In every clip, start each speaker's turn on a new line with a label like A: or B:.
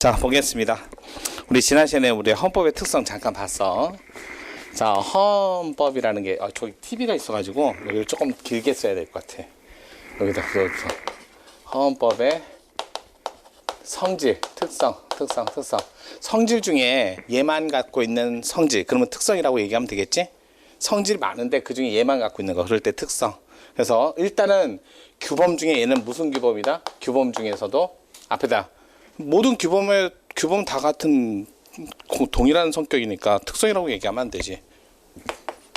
A: 자, 보겠습니다. 우리 지난 시간에 우리 헌법의 특성 잠깐 봤어. 자, 헌법이라는 게 저기 TV가 있어가지고 여기를 조금 길게 써야 될 것 같아. 여기다 그려서 헌법의 성질, 특성. 성질 중에 얘만 갖고 있는 성질, 그러면 특성이라고 얘기하면 되겠지? 성질이 많은데 그 중에 얘만 갖고 있는 거, 그럴 때 특성. 그래서 일단은 규범 중에 얘는 무슨 규범이다? 규범 중에서도 앞에다 모든 규범 다 같은 동일한 성격이니까 특성이라고 얘기하면 안 되지.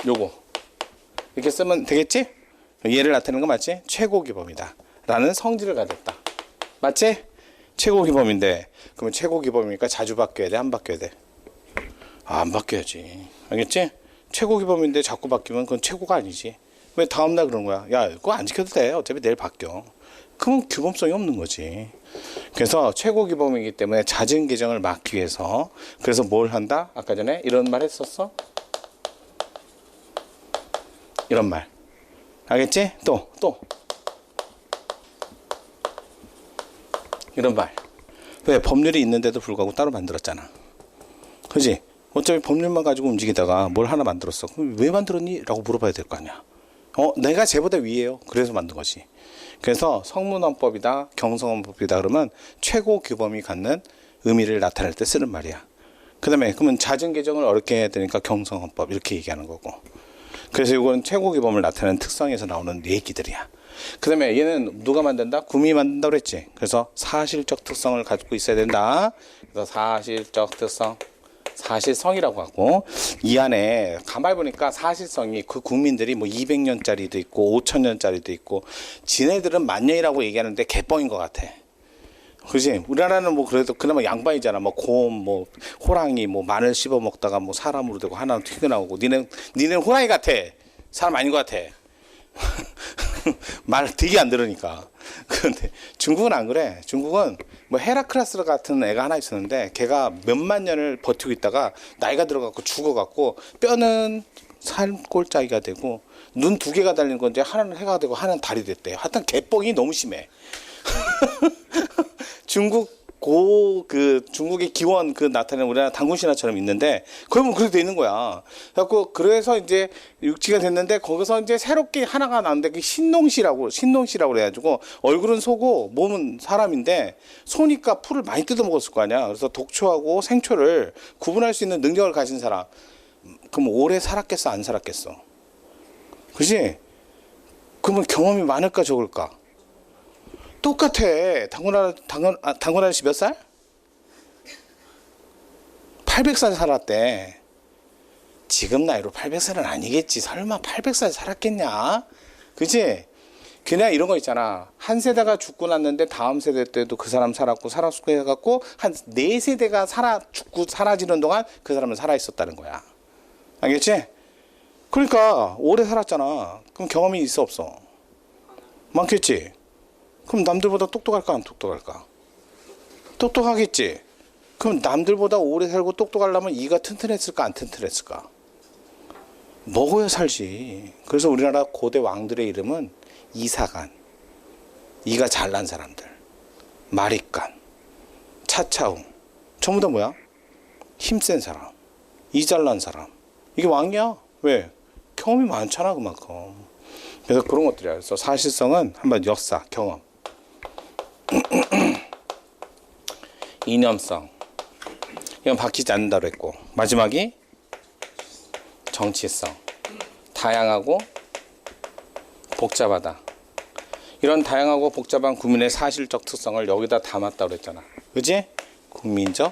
A: 요거 이렇게 쓰면 되겠지? 얘를 나타내는 거 맞지? 최고 규범이다 라는 성질을 가졌다. 맞지? 최고 규범인데 그러면 최고 규범이니까 자주 바뀌어야 돼? 안 바뀌어야 돼? 안 바뀌어야지. 알겠지? 최고 규범인데 자꾸 바뀌면 그건 최고가 아니지. 왜 다음날 그런 거야? 야, 그거 안 지켜도 돼. 어차피 내일 바뀌어. 그럼 규범성이 없는 거지. 그래서 최고 규범이기 때문에 잦은 개정을 막기 위해서 그래서 뭘 한다? 아까 전에 이런 말 했었어? 이런 말. 알겠지? 또 이런 말. 왜? 법률이 있는데도 불구하고 따로 만들었잖아. 그지? 어차피 법률만 가지고 움직이다가 뭘 하나 만들었어. 그럼 왜 만들었니? 라고 물어봐야 될 거 아니야. 내가 쟤보다 위에요. 그래서 만든 거지. 그래서 성문헌법이다, 경성헌법이다 그러면 최고 규범이 갖는 의미를 나타낼 때 쓰는 말이야. 그 다음에 그러면 잦은 개정을 어렵게 해야 되니까 경성헌법 이렇게 얘기하는 거고. 그래서 이건 최고 규범을 나타내는 특성에서 나오는 얘기들이야. 그 다음에 얘는 누가 만든다? 구미 만든다 그랬지. 그래서 사실적 특성을 가지고 있어야 된다. 그래서 사실적 특성. 사실성이라고 하고, 이 안에 가만히 보니까 사실성이 그 국민들이 뭐 200년짜리도 있고 5,000년짜리도 있고, 지네들은 만년이라고 얘기하는데 개뻥인 것 같아. 그지? 우리나라는 뭐 그래도 그나마 양반이잖아. 뭐 곰, 뭐 호랑이, 뭐 마늘 씹어 먹다가 뭐 사람으로 되고 하나는 튀겨나오고. 니는 호랑이 같아. 사람 아닌 것 같아. 말 되게 안 들으니까. 그런데 중국은 안 그래. 중국은 뭐 헤라클라스 같은 애가 하나 있었는데 걔가 몇만 년을 버티고 있다가 나이가 들어갖고 죽어갖고 뼈는 살골짜기가 되고 눈 두 개가 달린 건데 하나는 해가 되고 하나는 달이 됐대. 하여튼 개뻥이 너무 심해. 중국의 기원 나타내는 우리나라 당군 신화처럼 있는데, 거기 보면 그렇게 돼 있는 거야. 그래서 이제 육지가 됐는데, 거기서 이제 새롭게 하나가 나왔는데, 그 신농시라고 그래가지고, 얼굴은 소고, 몸은 사람인데, 소니까 풀을 많이 뜯어 먹었을 거 아니야. 그래서 독초하고 생초를 구분할 수 있는 능력을 가진 사람. 그럼 오래 살았겠어? 안 살았겠어? 그지? 그러면 경험이 많을까, 적을까? 똑같아. 당군 아저씨 몇 살? 800살 살았대. 지금 나이로 800살은 아니겠지. 설마 800살 살았겠냐? 그치? 그냥 이런 거 있잖아. 한 세대가 죽고 났는데 다음 세대 때도 그 사람 살았고 해갖고 한 4세대가 죽고 사라지는 동안 그 사람은 살아있었다는 거야. 알겠지? 그러니까 오래 살았잖아. 그럼 경험이 있어 없어? 많겠지? 그럼 남들보다 똑똑할까 안 똑똑할까? 똑똑하겠지. 그럼 남들보다 오래 살고 똑똑하려면 이가 튼튼했을까 안 튼튼했을까? 먹어야 살지. 그래서 우리나라 고대 왕들의 이름은 이사간, 이가 잘난 사람들, 마립간, 차차웅, 전부 다 뭐야? 힘센 사람, 이 잘난 사람. 이게 왕이야. 왜? 경험이 많잖아 그만큼. 그래서 그런 것들이야. 그래서 사실성은 한번 역사, 경험, 이념성, 이건 바뀌지 않는다고 했고, 마지막이 정치성, 다양하고 복잡하다. 이런 다양하고 복잡한 국민의 사실적 특성을 여기다 담았다고 그랬잖아. 그지? 국민적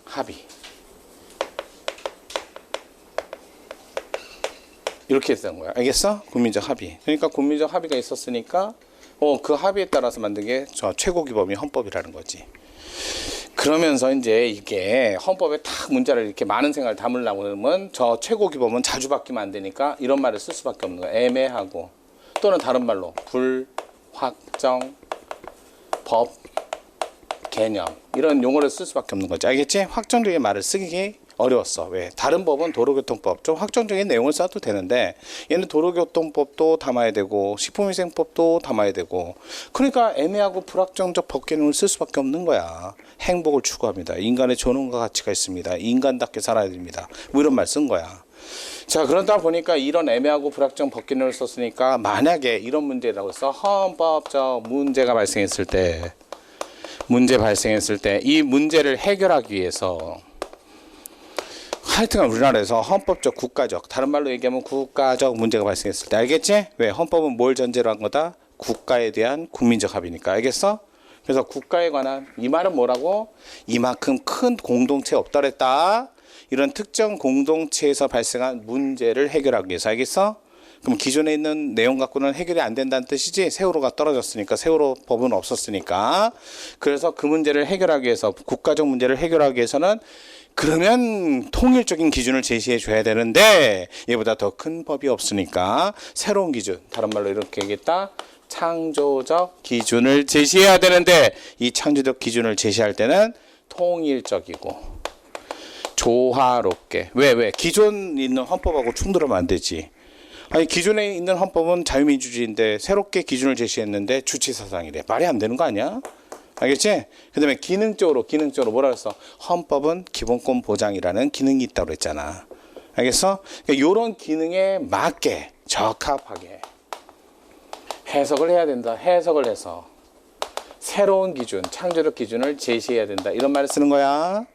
A: 합의. 이렇게 했던 거야. 알겠어? 국민적 합의. 그러니까 국민적 합의가 있었으니까 그 합의에 따라서 만든 게 저 최고 규범이 헌법이라는 거지. 그러면서 이제 이게 헌법에 딱 문자를 이렇게 많은 생각을 담으려고 그러면 저 최고 규범은 자주 바뀌면 안 되니까 이런 말을 쓸 수밖에 없는 거야. 애매하고, 또는 다른 말로 불확정, 법, 개념, 이런 용어를 쓸 수밖에 없는 거지. 알겠지? 확정적인 말을 쓰기 어려웠어. 왜? 다른 법은 도로교통법 좀 확정적인 내용을 써도 되는데 얘는 도로교통법도 담아야 되고 식품위생법도 담아야 되고 그러니까 애매하고 불확정적 법 개념을 쓸 수밖에 없는 거야. 행복을 추구합니다. 인간의 존엄과 가치가 있습니다. 인간답게 살아야 됩니다. 뭐 이런 말 쓴 거야. 자, 그러다 보니까 이런 애매하고 불확정 법 개념을 썼으니까 만약에 이런 문제라고 해서 헌법적 문제가 발생했을 때 이 문제를 해결하기 위해서 하여튼 우리나라에서 헌법적 국가적 다른 말로 얘기하면 국가적 문제가 발생했을 때 알겠지? 왜? 헌법은 뭘 전제로 한 거다? 국가에 대한 국민적 합의니까 알겠어? 그래서 국가에 관한 이 말은 뭐라고? 이만큼 큰 공동체 없다 그랬다. 이런 특정 공동체에서 발생한 문제를 해결하기 위해서 알겠어? 그럼 기존에 있는 내용 갖고는 해결이 안 된다는 뜻이지. 세월호가 떨어졌으니까 세월호 법은 없었으니까. 그래서 그 문제를 해결하기 위해서 국가적 문제를 해결하기 위해서는 그러면 통일적인 기준을 제시해 줘야 되는데 얘보다 더 큰 법이 없으니까 새로운 기준 다른 말로 이렇게 얘기했다. 창조적 기준을 제시해야 되는데 이 창조적 기준을 제시할 때는 통일적이고 조화롭게 왜 기존 있는 헌법하고 충돌하면 안 되지. 아니 기존에 있는 헌법은 자유민주주의인데 새롭게 기준을 제시했는데 주체사상이래. 말이 안 되는 거 아니야? 알겠지? 그 다음에 기능적으로 뭐라 그랬어? 헌법은 기본권 보장이라는 기능이 있다고 그랬잖아. 알겠어? 그러니까 이런 기능에 맞게 적합하게 해석을 해야 된다. 해석을 해서 새로운 기준, 창조적 기준을 제시해야 된다. 이런 말을 쓰는 거야.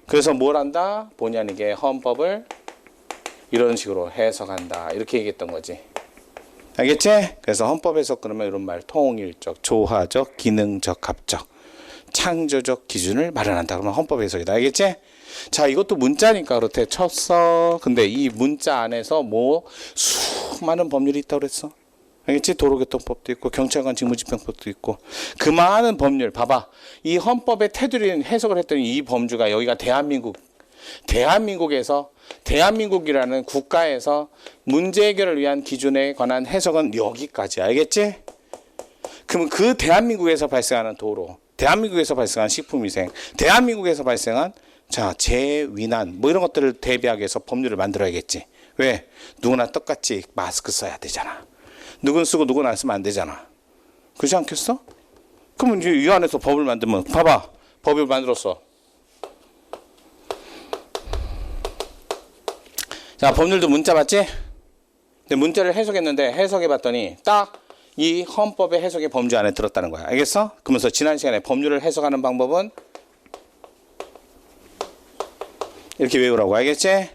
A: 그래서 뭘 한다? 본의 아니게 헌법을 이런 식으로 해석한다. 이렇게 얘기했던 거지. 알겠지? 그래서 헌법 해석 그러면 이런 말 통일적, 조화적, 기능적, 합적, 창조적 기준을 마련한다. 그러면 헌법 해석이다. 알겠지? 자, 이것도 문자니까 그렇대 쳤어. 근데 이 문자 안에서 뭐 수많은 법률이 있다고 그랬어. 알겠지? 도로교통법도 있고 경찰관 직무집행법도 있고 그 많은 법률 봐봐. 이 헌법의 테두리 해석을 했더니 이 범주가 여기가 대한민국이라는 국가에서 문제 해결을 위한 기준에 관한 해석은 여기까지. 알겠지? 그러면 그 대한민국에서 발생하는 도로, 대한민국에서 발생한 식품위생, 대한민국에서 발생한 재위난 뭐 이런 것들을 대비하기 위해서 법률을 만들어야겠지. 왜? 누구나 똑같이 마스크 써야 되잖아. 누군 쓰고 누군 안 쓰면 안 되잖아. 그렇지 않겠어? 그러면 이제 이 안에서 법을 만들면 봐봐. 법을 만들었어. 자, 법률도 문자 맞지? 근데 문자를 해석했는데 해석해봤더니 딱 이 헌법의 해석의 범주 안에 들었다는 거야. 알겠어? 그러면서 지난 시간에 법률을 해석하는 방법은 이렇게 외우라고. 알겠지?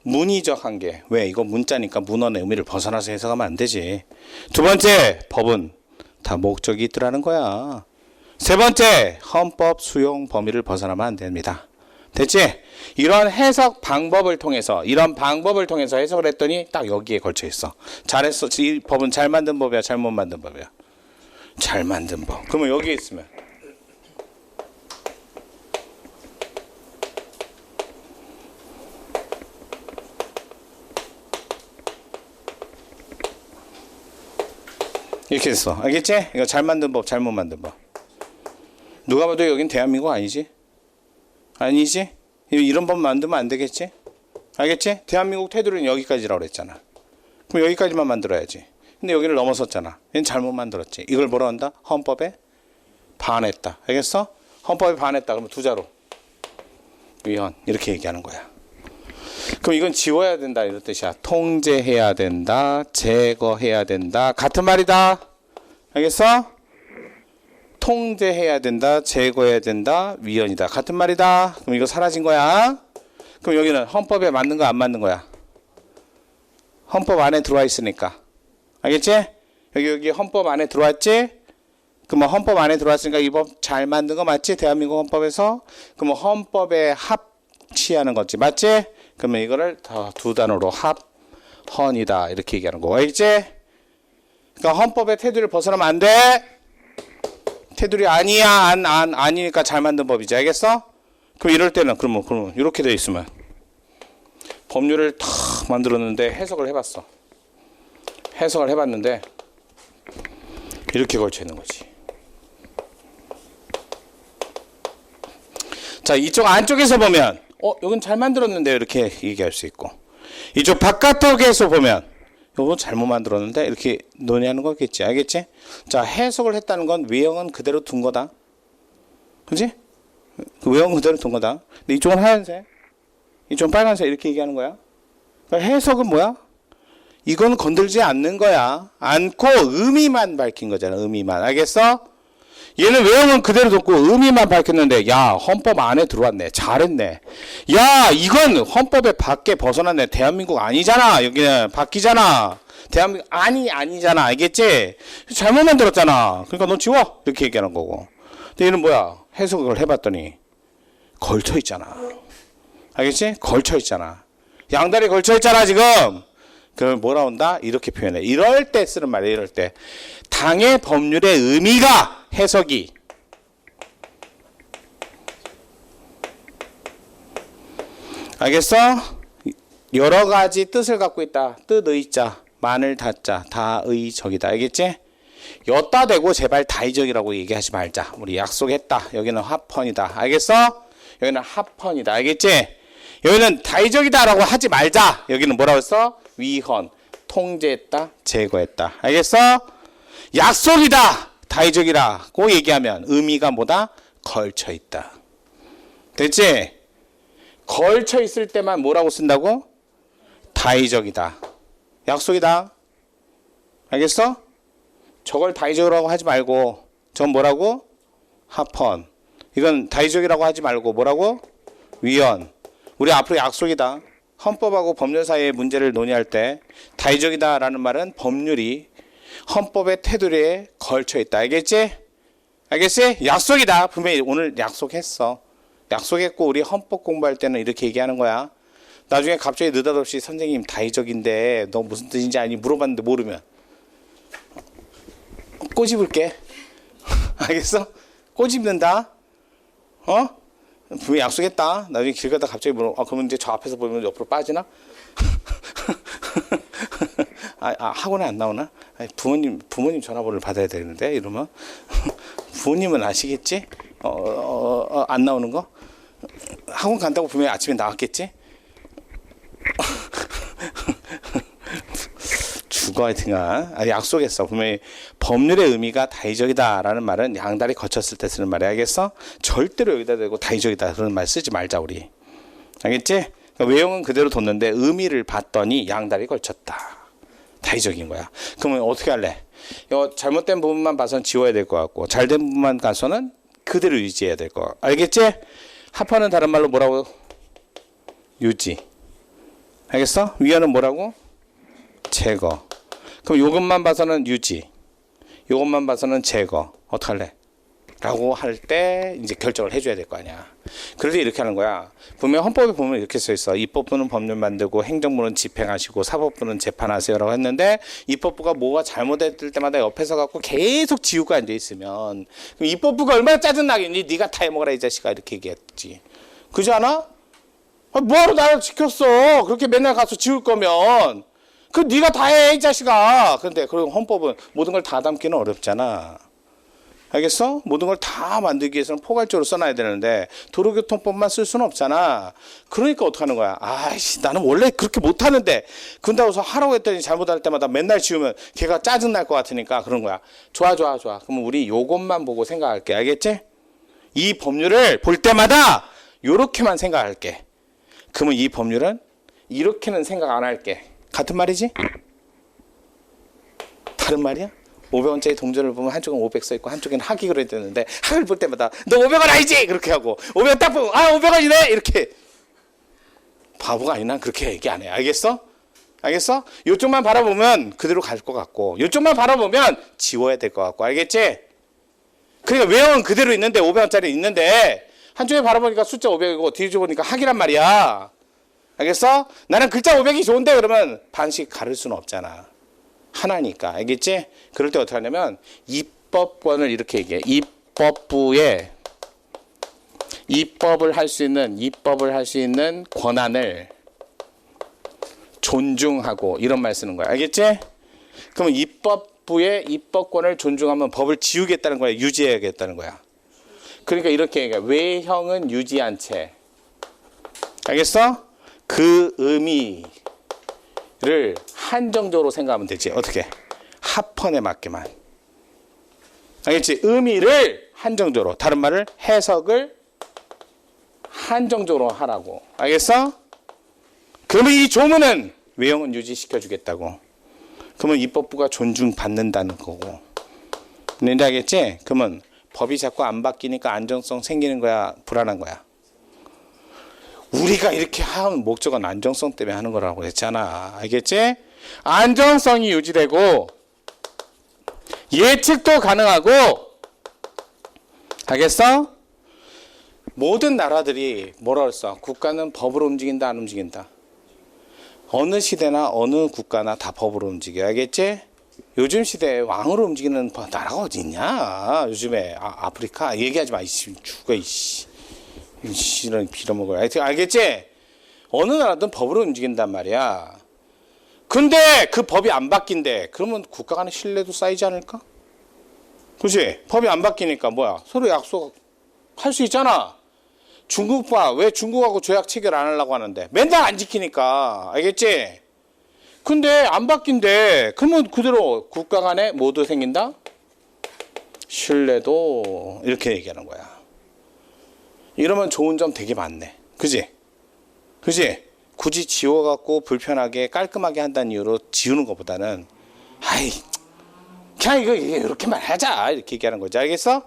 A: 문의적 한계. 왜? 이거 문자니까 문헌의 의미를 벗어나서 해석하면 안 되지. 두 번째, 법은 다 목적이 있더라는 거야. 세 번째, 헌법 수용 범위를 벗어나면 안 됩니다. 됐지? 이런 해석 방법을 통해서 해석을 했더니 딱 여기에 걸쳐 있어. 잘했어. 이 법은 잘 만든 법이야, 잘못 만든 법이야? 잘 만든 법. 그러면 여기에 있으면 이렇게 했어. 알겠지? 이거 잘 만든 법, 잘못 만든 법. 누가 봐도 여긴 대한민국 아니지? 아니지? 이런 법 만들면 안 되겠지? 알겠지? 대한민국 테두리는 여기까지라고 그랬잖아. 그럼 여기까지만 만들어야지. 근데 여기를 넘어섰잖아. 얘는 잘못 만들었지. 이걸 뭐라 한다? 헌법에 반했다. 알겠어? 헌법에 반했다. 그러면 두 자로 위헌 이렇게 얘기하는 거야. 그럼 이건 지워야 된다 이런 뜻이야. 통제해야 된다. 제거해야 된다. 같은 말이다. 알겠어? 통제해야 된다. 제거해야 된다. 위헌이다. 같은 말이다. 그럼 이거 사라진 거야. 그럼 여기는 헌법에 맞는 거 안 맞는 거야? 헌법 안에 들어와 있으니까. 알겠지? 여기 헌법 안에 들어왔지? 그럼 헌법 안에 들어왔으니까 이 법 잘 만든 거 맞지? 대한민국 헌법에서. 그럼 헌법에 합치하는 거지. 맞지? 그러면 이거를 두 단어로 합헌이다. 이렇게 얘기하는 거. 알겠지? 그러니까 헌법의 테두리를 벗어나면 안 돼. 테두리 아니야. 아니니까 잘 만든 법이지. 알겠어? 그럼 이럴 때는 그러면 이렇게 돼 있으면 법률을 탁 만들었는데 해석을 해봤어. 해석을 해봤는데 이렇게 걸쳐 있는 거지. 자, 이쪽 안쪽에서 보면 여긴 잘 만들었는데 이렇게 얘기할 수 있고, 이쪽 바깥쪽에서 보면 요건 잘못 만들었는데 이렇게 논의하는 거겠지. 알겠지? 자, 해석을 했다는 건 외형은 그대로 둔 거다. 그지? 그 외형은 그대로 둔 거다. 근데 이쪽은 하얀색, 이쪽은 빨간색 이렇게 얘기하는 거야. 그러니까 해석은 뭐야? 이건 건들지 않는 거야. 않고 의미만 밝힌 거잖아. 의미만. 알겠어? 얘는 외형은 그대로 뒀고 의미만 밝혔는데, 야, 헌법 안에 들어왔네. 잘했네. 야, 이건 헌법의 밖에 벗어났네. 대한민국 아니잖아. 여기는 바뀌잖아. 대한민국 아니잖아. 알겠지? 잘못 만들었잖아. 그러니까 너 지워. 이렇게 얘기하는 거고. 근데 얘는 뭐야? 해석을 해봤더니 걸쳐 있잖아. 알겠지? 걸쳐 있잖아. 양다리 걸쳐 있잖아 지금. 그럼 뭐라 온다? 이렇게 표현해. 이럴 때 쓰는 말이야. 이럴 때 당의 법률의 의미가 해석이 알겠어? 여러 가지 뜻을 갖고 있다. 뜻의자, 만을 다자, 다의 적이다. 알겠지? 엿다 대고 제발 다의적이라고 얘기하지 말자. 우리 약속했다. 여기는 합헌이다. 알겠어? 여기는 합헌이다. 알겠지? 여기는 다의적이다라고 하지 말자. 여기는 뭐라고 했어? 위헌, 통제했다, 제거했다. 알겠어? 약속이다, 다의적이라고 얘기하면 의미가 뭐다? 걸쳐 있다. 됐지? 걸쳐 있을 때만 뭐라고 쓴다고? 다의적이다. 약속이다. 알겠어? 저걸 다의적이라고 하지 말고, 저건 뭐라고? 합헌. 이건 다의적이라고 하지 말고 뭐라고? 위헌. 우리 앞으로 약속이다. 헌법하고 법률 사이의 문제를 논의할 때 다의적이다라는 말은 법률이 헌법의 테두리에 걸쳐 있다. 알겠지? 알겠지? 약속이다. 분명히 오늘 약속했어. 약속했고 우리 헌법 공부할 때는 이렇게 얘기하는 거야. 나중에 갑자기 느닷없이 선생님 다의적인데 너 무슨 뜻인지 아니 물어봤는데 모르면 꼬집을게. 알겠어? 꼬집는다. 분명히 약속했다. 나중에 길 가다 갑자기 물어. 그러면 이제 저 앞에서 보면 옆으로 빠지나? 학원에 안 나오나? 아니, 부모님 전화번호를 받아야 되는데 이러면 부모님은 아시겠지? 안 나오는 거? 학원 간다고 분명히 아침에 나왔겠지? 죽어 하여튼간. 약속했어. 분명히 법률의 의미가 다의적이다라는 말은 양다리 거쳤을 때 쓰는 말이야. 알겠어? 절대로 여기다 대고 다의적이다 그런 말 쓰지 말자 우리. 알겠지? 그러니까 외형은 그대로 뒀는데 의미를 봤더니 양다리 걸쳤다. 다의적인 거야. 그러면 어떻게 할래? 이거 잘못된 부분만 봐서는 지워야 될 것 같고 잘된 부분만 가서는 그대로 유지해야 될 것 같고. 알겠지? 합헌은 다른 말로 뭐라고? 유지. 알겠어? 위헌은 뭐라고? 제거. 그럼 요것만 봐서는 유지, 요것만 봐서는 제거. 어떡할래? 라고 할 때 이제 결정을 해줘야 될 거 아니야. 그래서 이렇게 하는 거야. 분명 헌법에 보면 이렇게 써 있어. 입법부는 법률 만들고 행정부는 집행하시고 사법부는 재판하세요라고 했는데 입법부가 뭐가 잘못했을 때마다 옆에서 갖고 계속 지우고 앉아 있으면 그럼 입법부가 얼마나 짜증나겠니? 네가 다 해먹어라 이 자식아 이렇게 얘기했지. 그지 않아? 뭐하러 나를 지켰어? 그렇게 맨날 가서 지울 거면. 그 네가 다 해 이 자식아. 그런데 그리고 헌법은 모든 걸 다 담기는 어렵잖아. 알겠어? 모든 걸 다 만들기 위해서는 포괄적으로 써놔야 되는데 도로교통법만 쓸 수는 없잖아. 그러니까 어떡하는 거야? 아이씨 나는 원래 그렇게 못하는데 그런다고 해서 하라고 했더니 잘못할 때마다 맨날 지우면 걔가 짜증날 것 같으니까 그런 거야. 좋아. 그럼 우리 요것만 보고 생각할게. 알겠지? 이 법률을 볼 때마다 요렇게만 생각할게. 그러면 이 법률은 이렇게는 생각 안 할게. 같은 말이지? 다른 말이야? 500원짜리 동전을 보면 한쪽은 500 써있고 한쪽에는 학이 그려야 되는데 학을 볼 때마다 너 500원 아니지? 그렇게 하고 500원 딱 보면 500원이네? 이렇게 바보가 아니나 그렇게 얘기 안 해. 알겠어? 알겠어? 이쪽만 바라보면 그대로 갈 것 같고 이쪽만 바라보면 지워야 될 것 같고 알겠지? 그러니까 외형은 그대로 있는데 500원짜리 있는데 한쪽에 바라보니까 숫자 500이고 뒤집어 보니까 학이란 말이야. 알겠어? 나는 글자 500이 좋은데 그러면 반씩 가를 수는 없잖아. 하나니까. 알겠지? 그럴 때 어떻게 하냐면 입법권을 이렇게 얘기해. 입법부에 입법을 할 수 있는 권한을 존중하고 이런 말 쓰는 거야. 알겠지? 그러면 입법부의 입법권을 존중하면 법을 지우겠다는 거야. 유지해야겠다는 거야. 그러니까 이렇게 얘기해. 외형은 유지한 채 알겠어? 그 의미를 한정적으로 생각하면 되지. 어떻게? 합헌에 맞게만. 알겠지? 의미를 한정적으로, 다른 말을 해석을 한정적으로 하라고. 알겠어? 그러면 이 조문은 외형은 유지시켜 주겠다고. 그러면 입법부가 존중받는다는 거고. 근데 알겠지? 그러면 법이 자꾸 안 바뀌니까 안정성 생기는 거야, 불안한 거야? 우리가 이렇게 하는 목적은 안정성 때문에 하는 거라고 했잖아. 알겠지? 안정성이 유지되고 예측도 가능하고, 알겠어? 모든 나라들이 뭐라 그랬어? 국가는 법으로 움직인다, 안 움직인다? 어느 시대나 어느 국가나 다 법으로 움직여. 알겠지? 요즘 시대에 왕으로 움직이는 나라가 어디 있냐? 요즘에 아프리카 얘기하지 마. 이씨 죽어 이씨. 이런 빌어먹을. 알겠지? 어느 나라든 법으로 움직인단 말이야. 근데 그 법이 안 바뀐대. 그러면 국가 간의 신뢰도 쌓이지 않을까? 그치? 법이 안 바뀌니까 뭐야? 서로 약속할 수 있잖아. 중국 봐. 왜 중국하고 조약 체결 안 하려고 하는데? 맨날 안 지키니까. 알겠지? 근데 안 바뀐대. 그러면 그대로 국가 간에 모두 생긴다? 신뢰도. 이렇게 얘기하는 거야. 이러면 좋은 점 되게 많네. 그지? 그지? 굳이 지워갖고 불편하게 깔끔하게 한다는 이유로 지우는 것보다는 아이 그냥 이거 이렇게만 하자 이렇게 얘기하는 거지. 알겠어?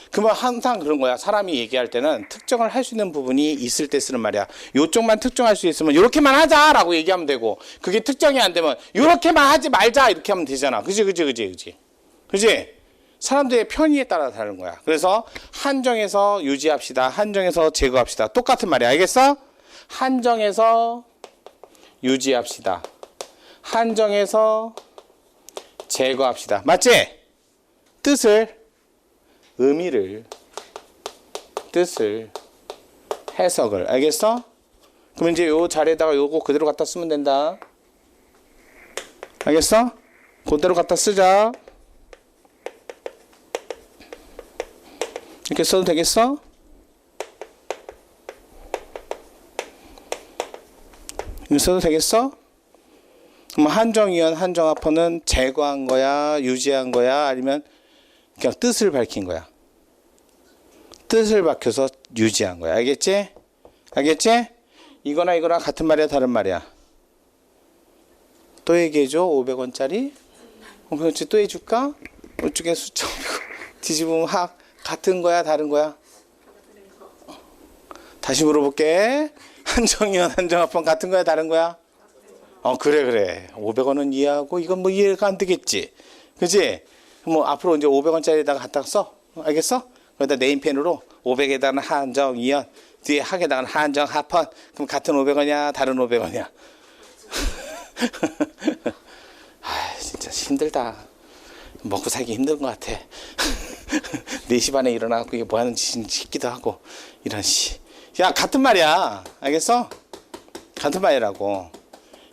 A: 그러면 항상 그런 거야. 사람이 얘기할 때는 특정을 할 수 있는 부분이 있을 때 쓰는 말이야. 요쪽만 특정할 수 있으면 이렇게만 하자라고 얘기하면 되고, 그게 특정이 안 되면 이렇게만 하지 말자 이렇게 하면 되잖아. 그지? 그지? 사람들의 편의에 따라 다른 거야. 그래서 한정해서 유지합시다. 한정해서 제거합시다. 똑같은 말이야. 알겠어? 한정해서 유지합시다. 한정해서 제거합시다. 맞지? 의미를, 뜻을, 해석을. 알겠어? 그럼 이제 요 자리에다가 요거 그대로 갖다 쓰면 된다. 알겠어? 그대로 갖다 쓰자. 이렇게 써도 되겠어? 이렇게 써도 되겠어? 그럼 한정위원, 한정합헌은 제거한 거야, 유지한 거야, 아니면 그냥 뜻을 밝힌 거야? 뜻을 밝혀서 유지한 거야. 알겠지? 알겠지? 이거나 이거나 같은 말이야, 다른 말이야? 또 얘기해줘. 500원짜리? 500원짜리 또 해줄까? 이쪽에 숫자 500원. 뒤집으면 같은 거야, 다른 거야? 다시 물어볼게. 한정위원, 한정합헌 같은 거야, 다른 거야? 그래. 500원은 이해하고 이건 뭐 이해가 안 되겠지. 그지? 뭐 앞으로 이제 500원짜리에다가 갖다 써. 알겠어? 거기다 네임펜으로 500에다가는 한정위원, 뒤에 학에다가는 한정합헌. 그럼 같은 500원이야, 다른 500원이야? 진짜 힘들다. 먹고 살기 힘든 것 같아. 4시 반에 일어나고 이게 뭐 하는 짓인지 싶기도 하고. 이런 씨. 야, 같은 말이야. 알겠어? 같은 말이라고.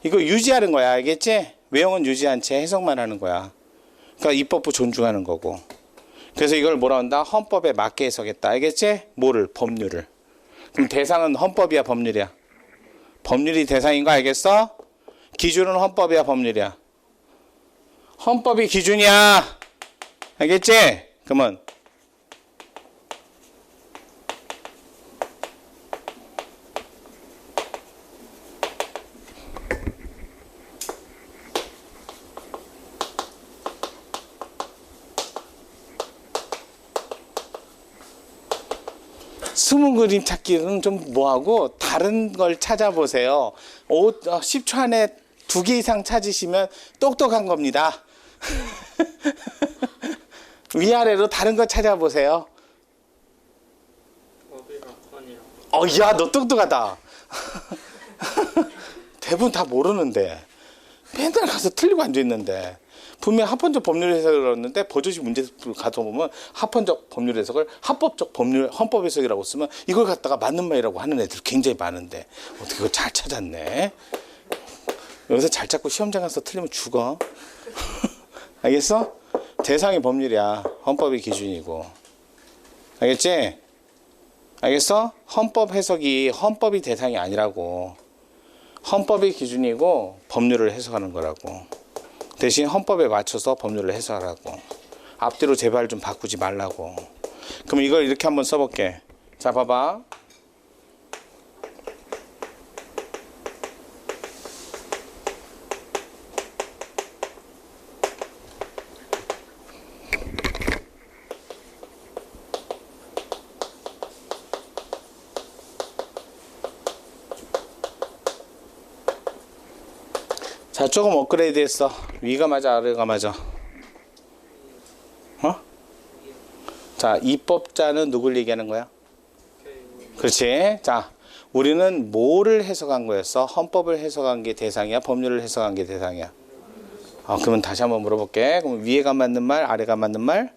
A: 이거 유지하는 거야. 알겠지? 외형은 유지한 채 해석만 하는 거야. 그러니까 입법부 존중하는 거고. 그래서 이걸 뭐라 한다? 헌법에 맞게 해석했다. 알겠지? 뭐를? 법률을. 그럼 대상은 헌법이야, 법률이야? 법률이 대상인 거 알겠어? 기준은 헌법이야, 법률이야? 헌법이 기준이야. 알겠지? 그러면 숨은 그림 찾기는 좀 뭐하고 다른 걸 찾아보세요. 10초 안에 2개 이상 찾으시면 똑똑한 겁니다. 위아래로 다른 거 찾아보세요. 야, 너 똑똑하다. 대부분 다 모르는데. 맨날 가서 틀리고 앉아있는데. 분명 합헌적 법률 해석을 그랬는데 버젓이 문제 가서 보면 합헌적 법률 해석을 합법적 법률 헌법 해석이라고 쓰면 이걸 갖다가 맞는 말이라고 하는 애들 굉장히 많은데 어떻게 그걸 잘 찾았네. 여기서 잘 찾고 시험장 가서 틀리면 죽어. 알겠어? 대상이 법률이야. 헌법이 기준이고. 알겠지? 알겠어? 헌법 해석이 헌법이 대상이 아니라고. 헌법이 기준이고 법률을 해석하는 거라고. 대신 헌법에 맞춰서 법률을 해석하라고. 앞뒤로 제발 좀 바꾸지 말라고. 그럼 이걸 이렇게 한번 써볼게. 자, 봐봐. 자, 조금 업그레이드 했어. 위가 맞아, 아래가 맞아? 어? 자, 입법자는 누굴 얘기하는 거야? 그렇지. 자, 우리는 뭐를 해석한 거였어? 헌법을 해석한 게 대상이야? 법률을 해석한 게 대상이야? 그러면 다시 한번 물어볼게. 그럼 위에가 맞는 말, 아래가 맞는 말?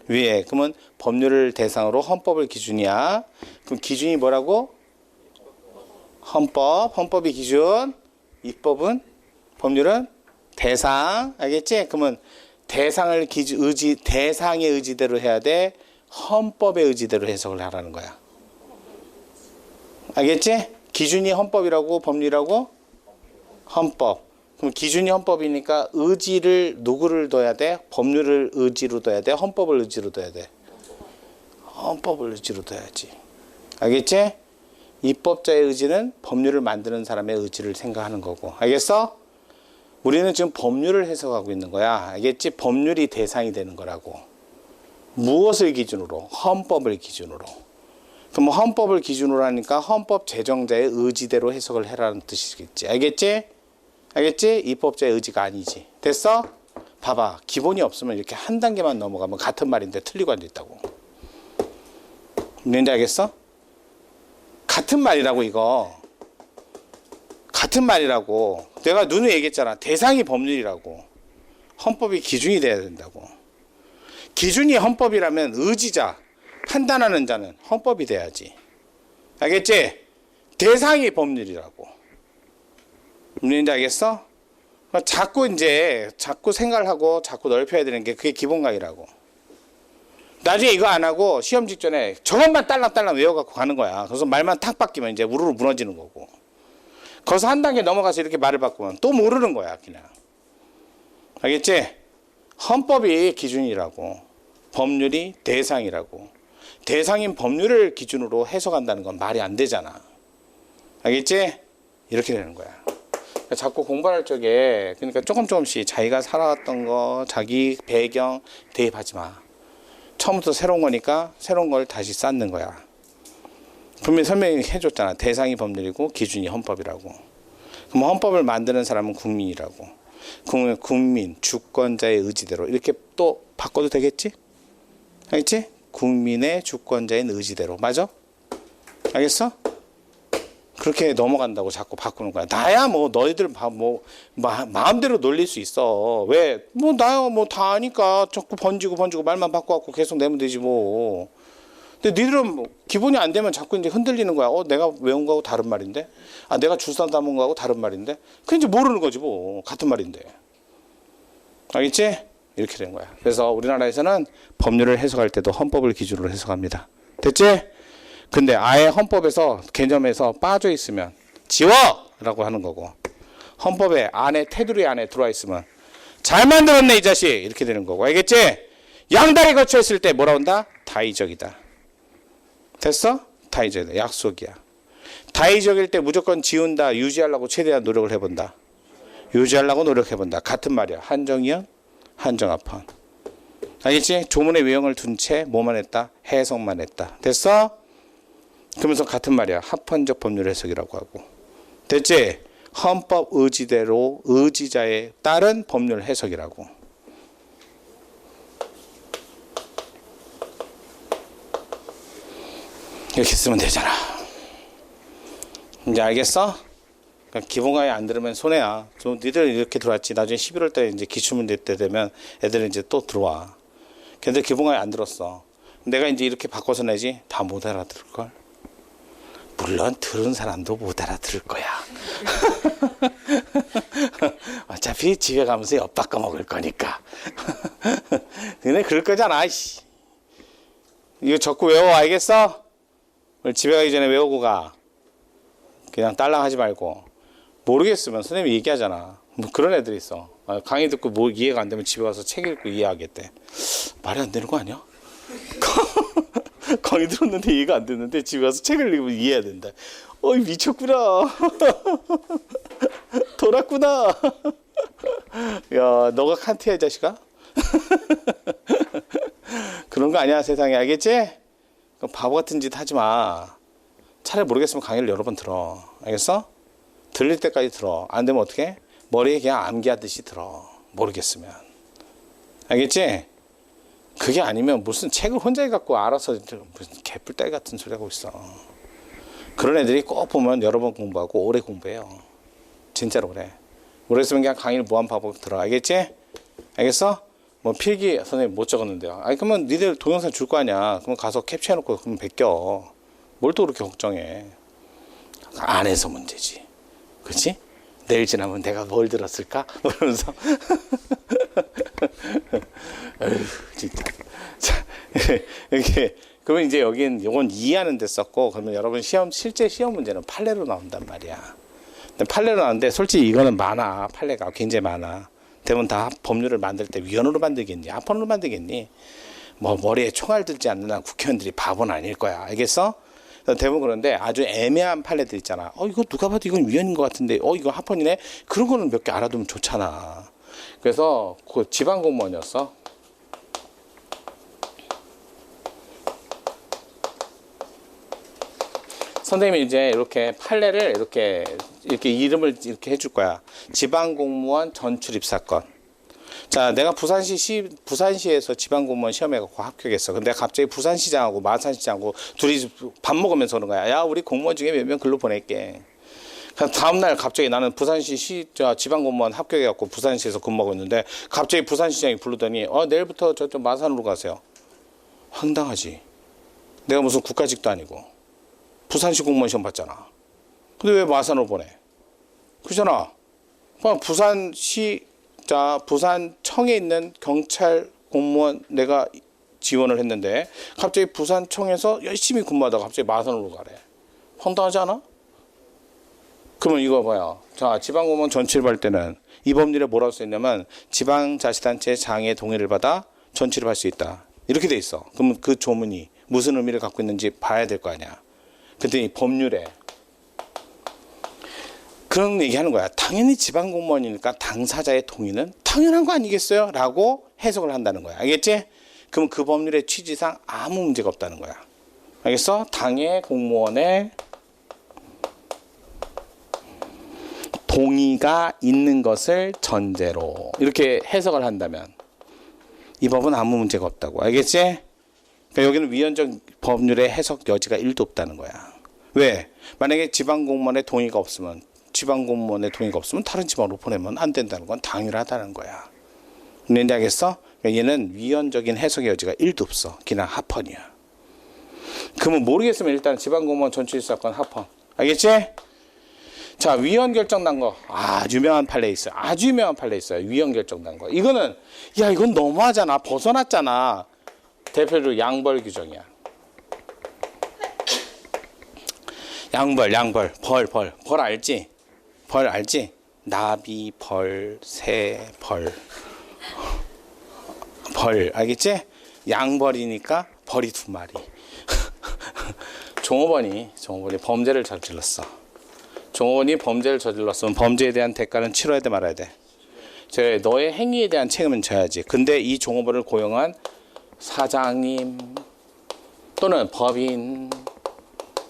A: 위에. 그러면 법률을 대상으로 헌법을 기준이야. 그럼 기준이 뭐라고? 헌법. 헌법이 기준. 입법은? 법률은? 대상. 알겠지? 그러면 대상을 대상의 의지대로 해야 돼? 헌법의 의지대로 해석을 하라는 거야. 알겠지? 기준이 헌법이라고, 법률이라고? 헌법. 그럼 기준이 헌법이니까 의지를 누구를 둬야 돼? 법률을 의지로 둬야 돼? 헌법을 의지로 둬야 돼? 헌법을 의지로 둬야지. 알겠지? 입법자의 의지는 법률을 만드는 사람의 의지를 생각하는 거고. 알겠어? 우리는 지금 법률을 해석하고 있는 거야. 알겠지? 법률이 대상이 되는 거라고. 무엇을 기준으로? 헌법을 기준으로. 그럼 헌법을 기준으로 하니까 헌법 제정자의 의지대로 해석을 해라는 뜻이겠지. 알겠지? 알겠지? 입법자의 의지가 아니지. 됐어? 봐봐. 기본이 없으면 이렇게 한 단계만 넘어가면 같은 말인데 틀리고 앉아있다고. 뭔지 알겠어? 같은 말이라고 이거. 같은 말이라고. 내가 누누이 얘기했잖아. 대상이 법률이라고. 헌법이 기준이 돼야 된다고. 기준이 헌법이라면 의지자, 판단하는 자는 헌법이 돼야지. 알겠지? 대상이 법률이라고. 뭔지 알겠어? 자꾸 생각을 하고 자꾸 넓혀야 되는 게 그게 기본강의라고. 나중에 이거 안 하고 시험 직전에 저것만 딸랑딸랑 외워갖고 가는 거야. 그래서 말만 탁 바뀌면 이제 우르르 무너지는 거고. 거기서 한 단계 넘어가서 이렇게 말을 바꾸면 또 모르는 거야, 그냥. 알겠지? 헌법이 기준이라고. 법률이 대상이라고. 대상인 법률을 기준으로 해석한다는 건 말이 안 되잖아. 알겠지? 이렇게 되는 거야. 그러니까 자꾸 공부할 적에, 그러니까 조금씩 자기가 살아왔던 거, 자기 배경 대입하지 마. 처음부터 새로운 거니까 새로운 걸 다시 쌓는 거야. 분명히 설명해 줬잖아. 대상이 법률이고 기준이 헌법이라고. 그럼 헌법을 만드는 사람은 국민이라고. 국민, 주권자의 의지대로. 이렇게 또 바꿔도 되겠지? 알겠지? 국민의 주권자의 의지대로. 맞아? 알겠어? 그렇게 넘어간다고 자꾸 바꾸는 거야. 나야 뭐 너희들 마음대로 놀릴 수 있어. 왜? 나야 다 아니까 자꾸 번지고 말만 바꿔갖고 계속 내면 되지 뭐. 근데 니들은 기본이 안 되면 자꾸 이제 흔들리는 거야. 내가 외운 거하고 다른 말인데? 내가 줄산 담은 거하고 다른 말인데? 그게 이제 모르는 거지 뭐. 같은 말인데. 알겠지? 이렇게 된 거야. 그래서 우리나라에서는 법률을 해석할 때도 헌법을 기준으로 해석합니다. 됐지? 근데 아예 헌법에서 개념에서 빠져 있으면 지워! 라고 하는 거고. 헌법에 안에 테두리 안에 들어와 있으면 잘 만들었네 이 자식! 이렇게 되는 거고. 알겠지? 양다리 거쳐 있을 때 뭐라 한다? 다의적이다. 됐어? 다의적이다. 약속이야. 다의적일 때 무조건 지운다. 유지하려고 최대한 노력을 해본다. 유지하려고 노력해본다. 같은 말이야. 한정이연, 한정합헌. 알겠지? 조문의 외형을 둔 채 뭐만 했다? 해석만 했다. 됐어? 그러면서 같은 말이야. 합헌적 법률 해석이라고 하고. 됐지? 헌법 의지대로 의지자에 따른 법률 해석이라고. 이렇게 쓰면 되잖아. 이제 알겠어? 그러니까 기본강의 안 들으면 손해야. 니들 이렇게 들어왔지. 나중에 11월 달에 이제 기출문제 때 되면 애들은 이제 또 들어와. 걔들 기본강의 안 들었어. 내가 이제 이렇게 바꿔서 내지 다 못 알아들을걸? 물론 들은 사람도 못 알아들을 거야. 어차피 집에 가면서 엿바꿔 먹을 거니까. 근데 그럴 거잖아. 이거 적고 외워. 알겠어? 집에 가기 전에 외우고 가. 그냥 딸랑하지 말고. 모르겠으면 선생님이 얘기하잖아. 뭐 그런 애들이 있어. 강의 듣고 뭐 이해가 안 되면 집에 가서 책 읽고 이해하겠대. 말이 안 되는 거 아니야? 강의 들었는데 이해가 안 됐는데 집에 가서 책을 읽으면 이해해야 된다. 어이 미쳤구나. 돌았구나. 야 너가 칸트야 이 자식아? 그런 거 아니야 세상에. 알겠지? 바보 같은 짓 하지 마. 차라리 모르겠으면 강의를 여러 번 들어. 알겠어? 들릴 때까지 들어. 안 되면 어떻게? 머리에 그냥 암기하듯이 들어. 모르겠으면. 알겠지? 그게 아니면 무슨 책을 혼자 갖고 알아서 무슨 개뿔따기 같은 소리 하고 있어. 그런 애들이 꼭 보면 여러 번 공부하고 오래 공부해요. 진짜로 그래. 모르겠으면 그냥 강의를 무한반복 들어. 알겠지? 알겠어? 뭐 필기 선생님 못 적었는데요. 아니 그러면 니들 동영상 줄 거 아니야. 그럼 가서 캡처해놓고 그럼 베껴. 뭘 또 그렇게 걱정해. 안 해서 문제지. 그치? 내일 지나면 내가 뭘 들었을까? 그러면서 에휴 진짜. 자, 이렇게 그러면 이제 여긴 요건 이해하는 데 썼고, 그러면 여러분 실제 시험 문제는 판례로 나온단 말이야. 근데 판례로 나오는데 솔직히 이거는 많아. 판례가 굉장히 많아. 대부분 다 법률을 만들 때 위헌으로 만들겠니? 합헌으로 만들겠니? 뭐 머리에 총알 들지 않는 한 국회의원들이 바보는 아닐 거야. 알겠어? 대부분 그런데 아주 애매한 판례들 있잖아. 이거 누가 봐도 이건 위헌인 것 같은데, 이거 합헌이네? 그런 거는 몇 개 알아두면 좋잖아. 그래서 그 지방공무원이었어. 선생님이 이제 이렇게 판례를 이렇게 이름을 이렇게 해줄 거야. 지방공무원 전출입 사건. 자, 내가 부산시에서 지방공무원 시험해갖고 합격했어. 근데 갑자기 부산시장하고 마산시장하고 둘이 밥 먹으면서 오는 거야. 야, 우리 공무원 중에 몇 명 글로 보낼게. 다음날 갑자기 나는 부산시 지방공무원 합격해갖고 부산시에서 근무하고 있는데 갑자기 부산시장이 부르더니 내일부터 저쪽 마산으로 가세요. 황당하지. 내가 무슨 국가직도 아니고 부산시 공무원 시험 봤잖아. 근데 왜 마산으로 보내? 그잖아. 부산청에 있는 경찰 공무원 내가 지원을 했는데 갑자기 부산청에서 열심히 근무하다가 갑자기 마산으로 가래. 황당하지 않아? 그러면 이거 뭐야? 자, 지방공무원 전출입할 때는 이 법률에 뭐라고 써있냐면 지방자치단체 장의 동의를 받아 전출입할 수 있다. 이렇게 돼 있어. 그러면 그 조문이 무슨 의미를 갖고 있는지 봐야 될 거 아니야. 그랬더니 법률에 그런 얘기하는 거야. 당연히 지방공무원이니까 당사자의 동의는 당연한 거 아니겠어요? 라고 해석을 한다는 거야. 알겠지? 그럼 그 법률의 취지상 아무 문제가 없다는 거야. 알겠어? 당의 공무원의 동의가 있는 것을 전제로 이렇게 해석을 한다면 이 법은 아무 문제가 없다고. 알겠지? 그러니까 여기는 위헌적 법률의 해석 여지가 1도 없다는 거야. 왜? 만약에 지방공무원의 동의가 없으면 다른 지방으로 보내면 안 된다는 건 당연하다는 거야. 근데 알겠어? 얘는 위헌적인 해석의 여지가 1도 없어. 그냥 합헌이야. 그러면 모르겠으면 일단 지방공무원 전출입 사건 합헌. 알겠지? 자, 위헌 결정 난 거. 유명한 판례 있어요. 아주 유명한 판례 있어요. 위헌 결정 난 거. 이건 너무하잖아. 벗어났잖아. 대표로 양벌 규정이야. 양벌. 벌 알지? 벌 알지? 나비, 벌, 새, 벌 알겠지? 양벌이니까 벌이 2마리. 종업원이 범죄를 저질렀어. 종업원이 범죄를 저질렀으면 범죄에 대한 대가는 치러야 돼 말아야 돼? 너의 행위에 대한 책임은 져야지. 근데 이 종업원을 고용한 사장님 또는 법인,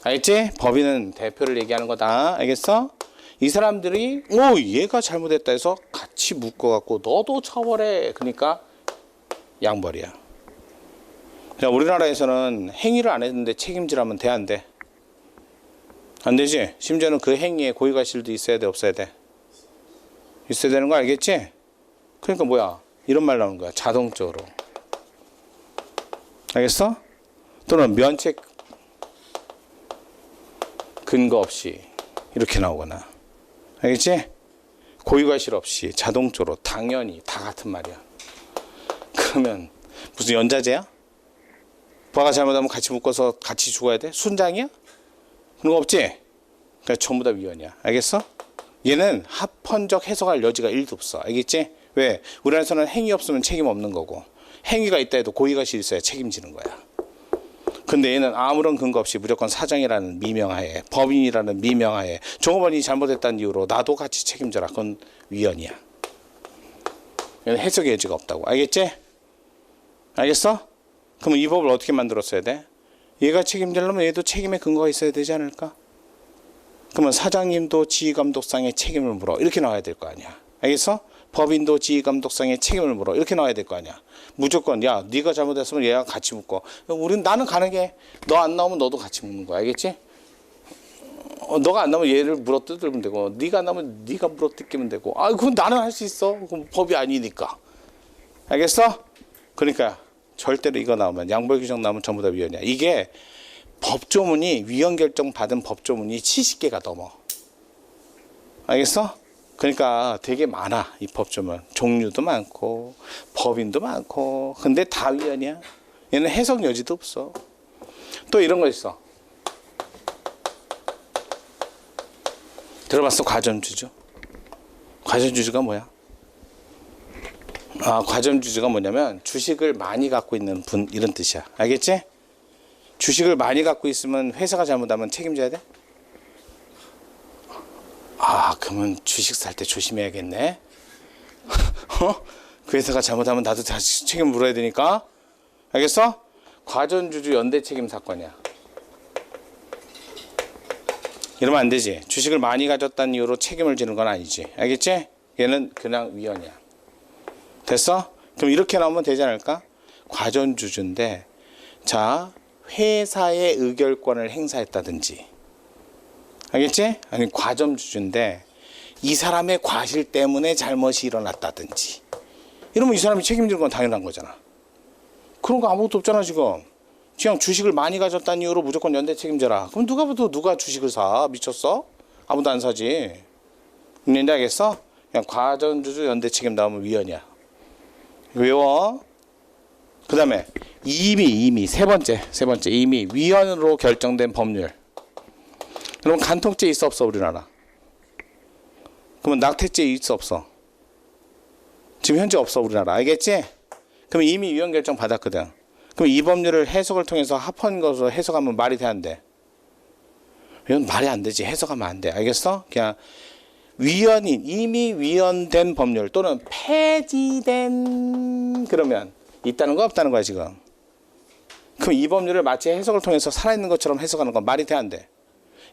A: 알겠지? 법인은 대표를 얘기하는 거다. 알겠어? 이 사람들이 얘가 잘못했다 해서 같이 묶어갖고 너도 처벌해. 그러니까 양벌이야. 자, 우리나라에서는 행위를 안 했는데 책임지라면 돼, 안 돼? 안 되지? 심지어는 그 행위에 고의가실도 있어야 돼, 없어야 돼? 있어야 되는 거 알겠지? 그러니까 뭐야? 이런 말 나오는 거야. 자동적으로. 알겠어? 또는 면책 근거 없이 이렇게 나오거나. 알겠지? 고의과실 없이 자동적으로 당연히 다 같은 말이야. 그러면 무슨 연자제야? 부하가 잘못하면 같이 묶어서 같이 죽어야 돼? 순장이야? 그런 거 없지? 그러니까 전부 다 위헌이야. 알겠어? 얘는 합헌적 해석할 여지가 1도 없어. 알겠지? 왜? 우리나라에서는 행위 없으면 책임 없는 거고, 행위가 있다 해도 고의가 있어야 책임지는 거야. 근데 얘는 아무런 근거 없이 무조건 사정이라는 미명하에, 법인이라는 미명하에, 종업원이 잘못했다는 이유로 나도 같이 책임져라. 그건 위헌이야. 얘는 해석의 여지가 없다고. 알겠지? 알겠어? 그럼 이 법을 어떻게 만들었어야 돼? 얘가 책임지려면 얘도 책임의 근거가 있어야 되지 않을까? 그러면 사장님도 지휘감독상의 책임을 물어. 이렇게 나와야 될 거 아니야. 알겠어? 법인도 지휘감독상의 책임을 물어. 이렇게 나와야 될 거 아니야. 무조건 야 네가 잘못했으면 얘가 같이 묻고. 나는 가능해. 너 안 나오면 너도 같이 묻는 거야. 알겠지? 너가 안 나오면 얘를 물어뜯으면 되고, 네가 안 나오면 네가 물어뜯기면 되고. 그건 나는 할 수 있어. 그건 법이 아니니까. 알겠어? 그러니까 절대로 이거 나오면, 양벌 규정 나오면 전부 다 위헌이야. 이게 법조문이, 위헌 결정 받은 법조문이 70개가 넘어. 알겠어? 그러니까 되게 많아. 이 법조문 종류도 많고 법인도 많고. 근데 다 위헌이야. 얘는 해석 여지도 없어. 또 이런 거 있어. 들어봤어? 과점주주. 과점주주가 뭐야? 과점주주가 뭐냐면 주식을 많이 갖고 있는 분, 이런 뜻이야. 알겠지? 주식을 많이 갖고 있으면 회사가 잘못하면 책임져야 돼? 그러면 주식 살 때 조심해야겠네. 그 회사가 잘못하면 나도 다시 책임 물어야 되니까. 알겠어? 과점주주 연대 책임 사건이야. 이러면 안 되지. 주식을 많이 가졌다는 이유로 책임을 지는 건 아니지. 알겠지? 얘는 그냥 위헌이야. 됐어? 그럼 이렇게 나오면 되지 않을까? 과점주주인데, 자, 회사의 의결권을 행사했다든지, 알겠지? 아니, 과점주주인데 이 사람의 과실 때문에 잘못이 일어났다든지, 이러면 이 사람이 책임지는 건 당연한 거잖아. 그런 거 아무것도 없잖아. 지금 그냥 주식을 많이 가졌다는 이유로 무조건 연대 책임져라. 그럼 누가 주식을 사? 미쳤어? 아무도 안 사지. 뭔지 알겠어? 그냥 과점주주 연대 책임 나오면 위헌이야. 외워. 그 다음에 이미 세 번째 이미 위헌으로 결정된 법률. 그럼 간통죄 있어 없어? 우리나라? 그러면 낙태죄 있어 없어? 지금 현재 없어. 우리나라. 알겠지? 그럼 이미 위헌 결정 받았거든. 그럼 이 법률을 해석을 통해서 합헌 것으로 해석하면 말이 돼, 안 돼? 이건 말이 안 되지. 해석하면 안 돼. 알겠어? 그냥 위헌인, 이미 위헌된 법률 또는 폐지된, 그러면 있다는 거 없다는 거야 지금. 그럼 이 법률을 마치 해석을 통해서 살아있는 것처럼 해석하는 건 말이 돼, 안 돼?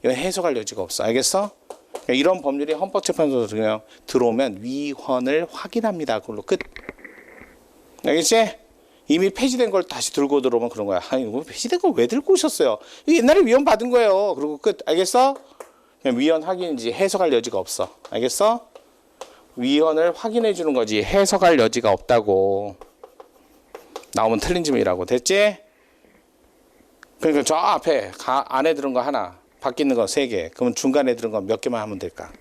A: 이건 해석할 여지가 없어. 알겠어? 그러니까 이런 법률이 헌법재판소로 그냥 들어오면 위헌을 확인합니다. 그걸로 끝. 알겠지? 이미 폐지된 걸 다시 들고 들어오면 그런 거야. 이거 폐지된 걸 왜 들고 오셨어요? 이거 옛날에 위헌 받은 거예요. 그리고 끝. 알겠어? 그냥 위헌 확인인지 해석할 여지가 없어. 알겠어? 위헌을 확인해 주는 거지 해석할 여지가 없다고. 나오면 틀린 짐이라고. 됐지? 그러니까 저 앞에 안에 들은 거 하나, 밖에 있는 거 3개. 그러면 중간에 들은 거 몇 개만 하면 될까?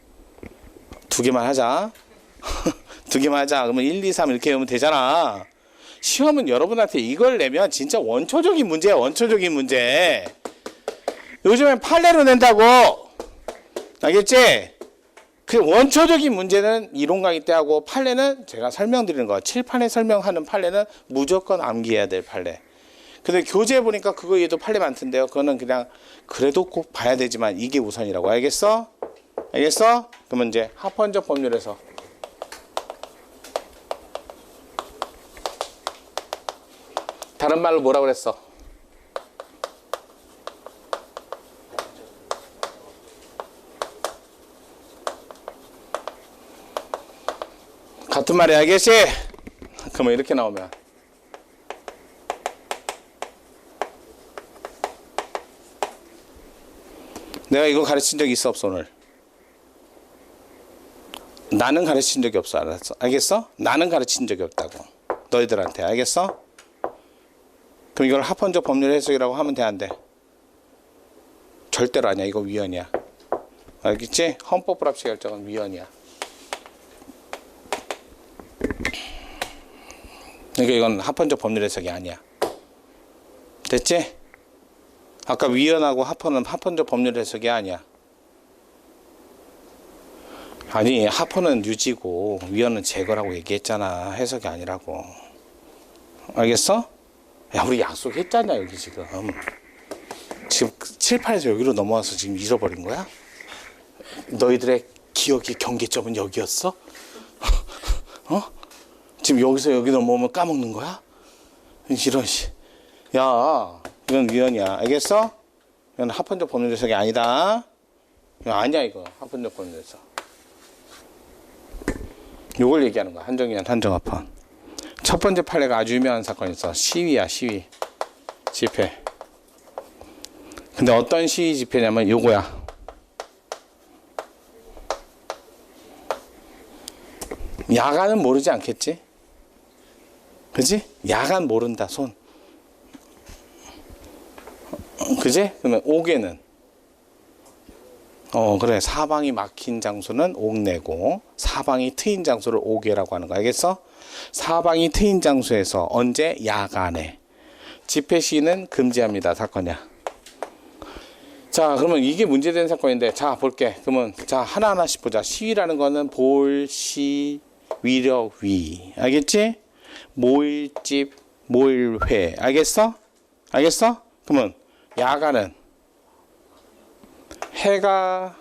A: 2개만 하자. 2개만 하자. 그러면 1, 2, 3 이렇게 하면 되잖아. 시험은 여러분한테 이걸 내면 진짜 원초적인 문제야. 원초적인 문제. 요즘엔 판례로 낸다고. 알겠지? 그 원초적인 문제는 이론 강의 때 하고, 판례는 제가 설명드리는 거. 칠판에 설명하는 판례는 무조건 암기해야 될 판례. 근데 교재에 보니까 그거 얘도 판례 많던데요. 그거는 그냥 그래도 꼭 봐야 되지만 이게 우선이라고. 알겠어? 알겠어? 그러면 이제 합헌적 법률에서 다른 말로 뭐라고 그랬어? 같은 말이 알겠지? 그러면 이렇게 나오면 내가 이거 가르친 적이 있어 없어? 오늘 나는 가르친 적이 없어. 알았어? 알겠어? 나는 가르친 적이 없다고 너희들한테. 알겠어? 그럼 이걸 합헌적 법률 해석이라고 하면 돼, 안 돼? 절대로 아니야. 이거 위헌이야. 알겠지? 헌법 불합치 결정은 위헌이야. 그러니까 이건 합헌적 법률 해석이 아니야. 됐지? 아까 위헌하고 합헌은 합헌적 법률 해석이 아니야. 아니, 합헌은 유지고 위헌은 제거라고 얘기했잖아. 해석이 아니라고. 알겠어? 야, 우리 약속했잖아, 여기 지금. 지금 칠판에서 여기로 넘어와서 지금 잃어버린 거야? 너희들의 기억의 경계점은 여기였어? 어? 지금 여기서 여기 넘어오면 까먹는 거야? 이런 야, 이건 위헌이야. 알겠어? 이건 합헌적 법률 해석이 아니다. 아니야, 이거. 합헌적 법률 해석. 요걸 얘기하는 거야. 한정위헌, 한정합헌. 첫 번째 판례가 아주 유명한 사건이 있어. 시위야, 시위. 집회. 근데 어떤 시위 집회냐면 요거야. 야간은 모르지 않겠지? 그지? 야간 모른다, 손. 그지? 그러면 옥에는 그래. 사방이 막힌 장소는 옥내고 사방이 트인 장소를 옥외라고 하는 거 알겠어? 사방이 트인 장소에서 언제? 야간에. 집회 시위는 금지합니다. 사건이야. 자, 그러면 이게 문제된 사건인데, 자, 볼게. 그러면 자, 하나하나씩 보자. 시위라는 거는 볼, 시, 위력, 위. 알겠지? 모일집, 모일회. 알겠어? 알겠어? 그러면 야간은 해가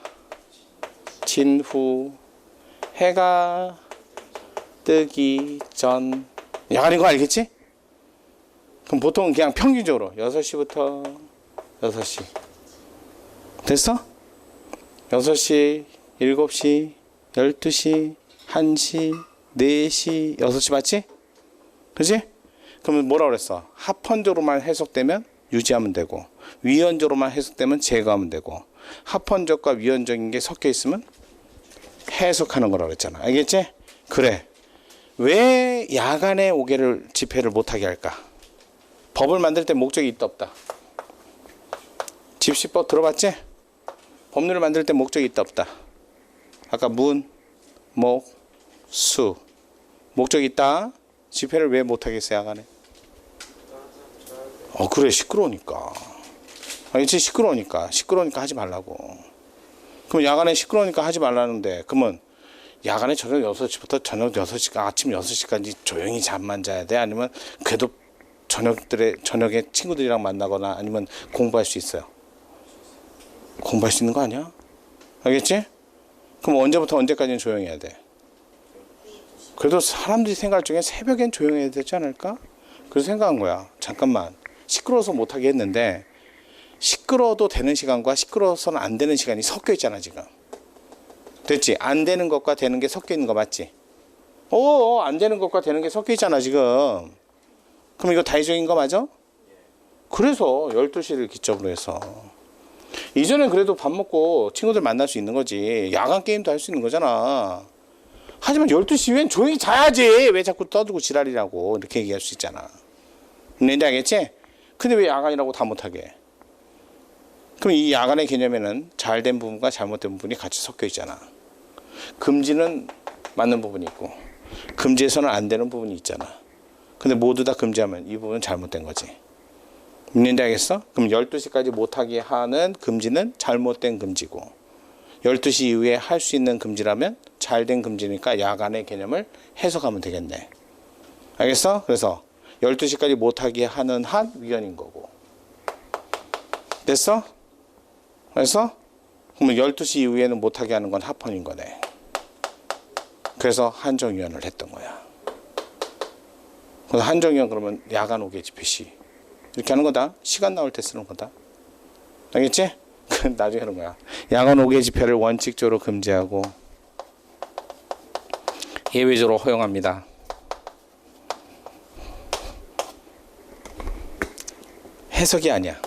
A: 진 후, 해가 뜨기 전. 야간인 거 알겠지? 그럼 보통 그냥 평균적으로 6시부터 6시. 됐어? 6시, 7시, 12시, 1시, 4시, 6시 맞지? 그지? 그러면 뭐라 그랬어? 합헌적으로만 해석되면 유지하면 되고, 위헌적으로만 해석되면 제거하면 되고, 합헌적과 위헌적인 게 섞여 있으면 해석하는 거라고 했잖아. 알겠지? 그래. 왜 야간에 옥외를 집회를 못하게 할까? 법을 만들 때 목적이 있다 없다? 집시법 들어봤지? 법률을 만들 때 목적이 있다 없다? 아까 문, 목, 수. 목적이 있다? 집회를 왜 못하겠어 야간에? 그래, 시끄러우니까. 알겠지? 시끄러우니까 하지 말라고. 그럼 야간에 시끄러우니까 하지 말라는데, 그러면 야간에 저녁 6시부터 저녁 6시까지, 아침 6시까지 조용히 잠만 자야 돼? 아니면 그래도 저녁에 친구들이랑 만나거나 아니면 공부할 수 있어요? 공부할 수 있는 거 아니야? 알겠지? 그럼 언제부터 언제까지는 조용해야 돼? 그래도 사람들이 생각할 중에 새벽엔 조용해야 되지 않을까? 그래서 생각한 거야. 잠깐만. 시끄러워서 못하게 했는데, 시끄러워도 되는 시간과 시끄러워서는 안 되는 시간이 섞여 있잖아, 지금. 됐지? 안 되는 것과 되는 게 섞여 있는 거 맞지? 안 되는 것과 되는 게 섞여 있잖아, 지금. 그럼 이거 다의적인 거 맞아? 그래서 12시를 기점으로 해서. 이전엔 그래도 밥 먹고 친구들 만날 수 있는 거지. 야간 게임도 할 수 있는 거잖아. 하지만 12시 이후엔 조용히 자야지. 왜 자꾸 떠들고 지랄이라고. 이렇게 얘기할 수 있잖아. 뭔지 알겠지? 근데 왜 야간이라고 다 못하게? 그럼 이 야간의 개념에는 잘된 부분과 잘못된 부분이 같이 섞여 있잖아. 금지는 맞는 부분이 있고, 금지해서는 안 되는 부분이 있잖아. 근데 모두 다 금지하면 이 부분은 잘못된 거지. 뭔지 알겠어? 그럼 12시까지 못하게 하는 금지는 잘못된 금지고, 12시 이후에 할 수 있는 금지라면 잘된 금지니까 야간의 개념을 해석하면 되겠네. 알겠어? 그래서 12시까지 못하게 하는 한 위헌인 거고. 됐어? 그래서 그러면 12시 이후에는 못하게 하는 건 합헌인 거네. 그래서 한정위헌을 했던 거야. 그래서 한정위헌 그러면 야간 옥외 집회 시 이렇게 하는 거다. 시간 나올 때 쓰는 거다. 알겠지? 나중에 하는 거야. 야간 옥외 집회를 원칙적으로 금지하고 예외적으로 허용합니다. 해석이 아니야.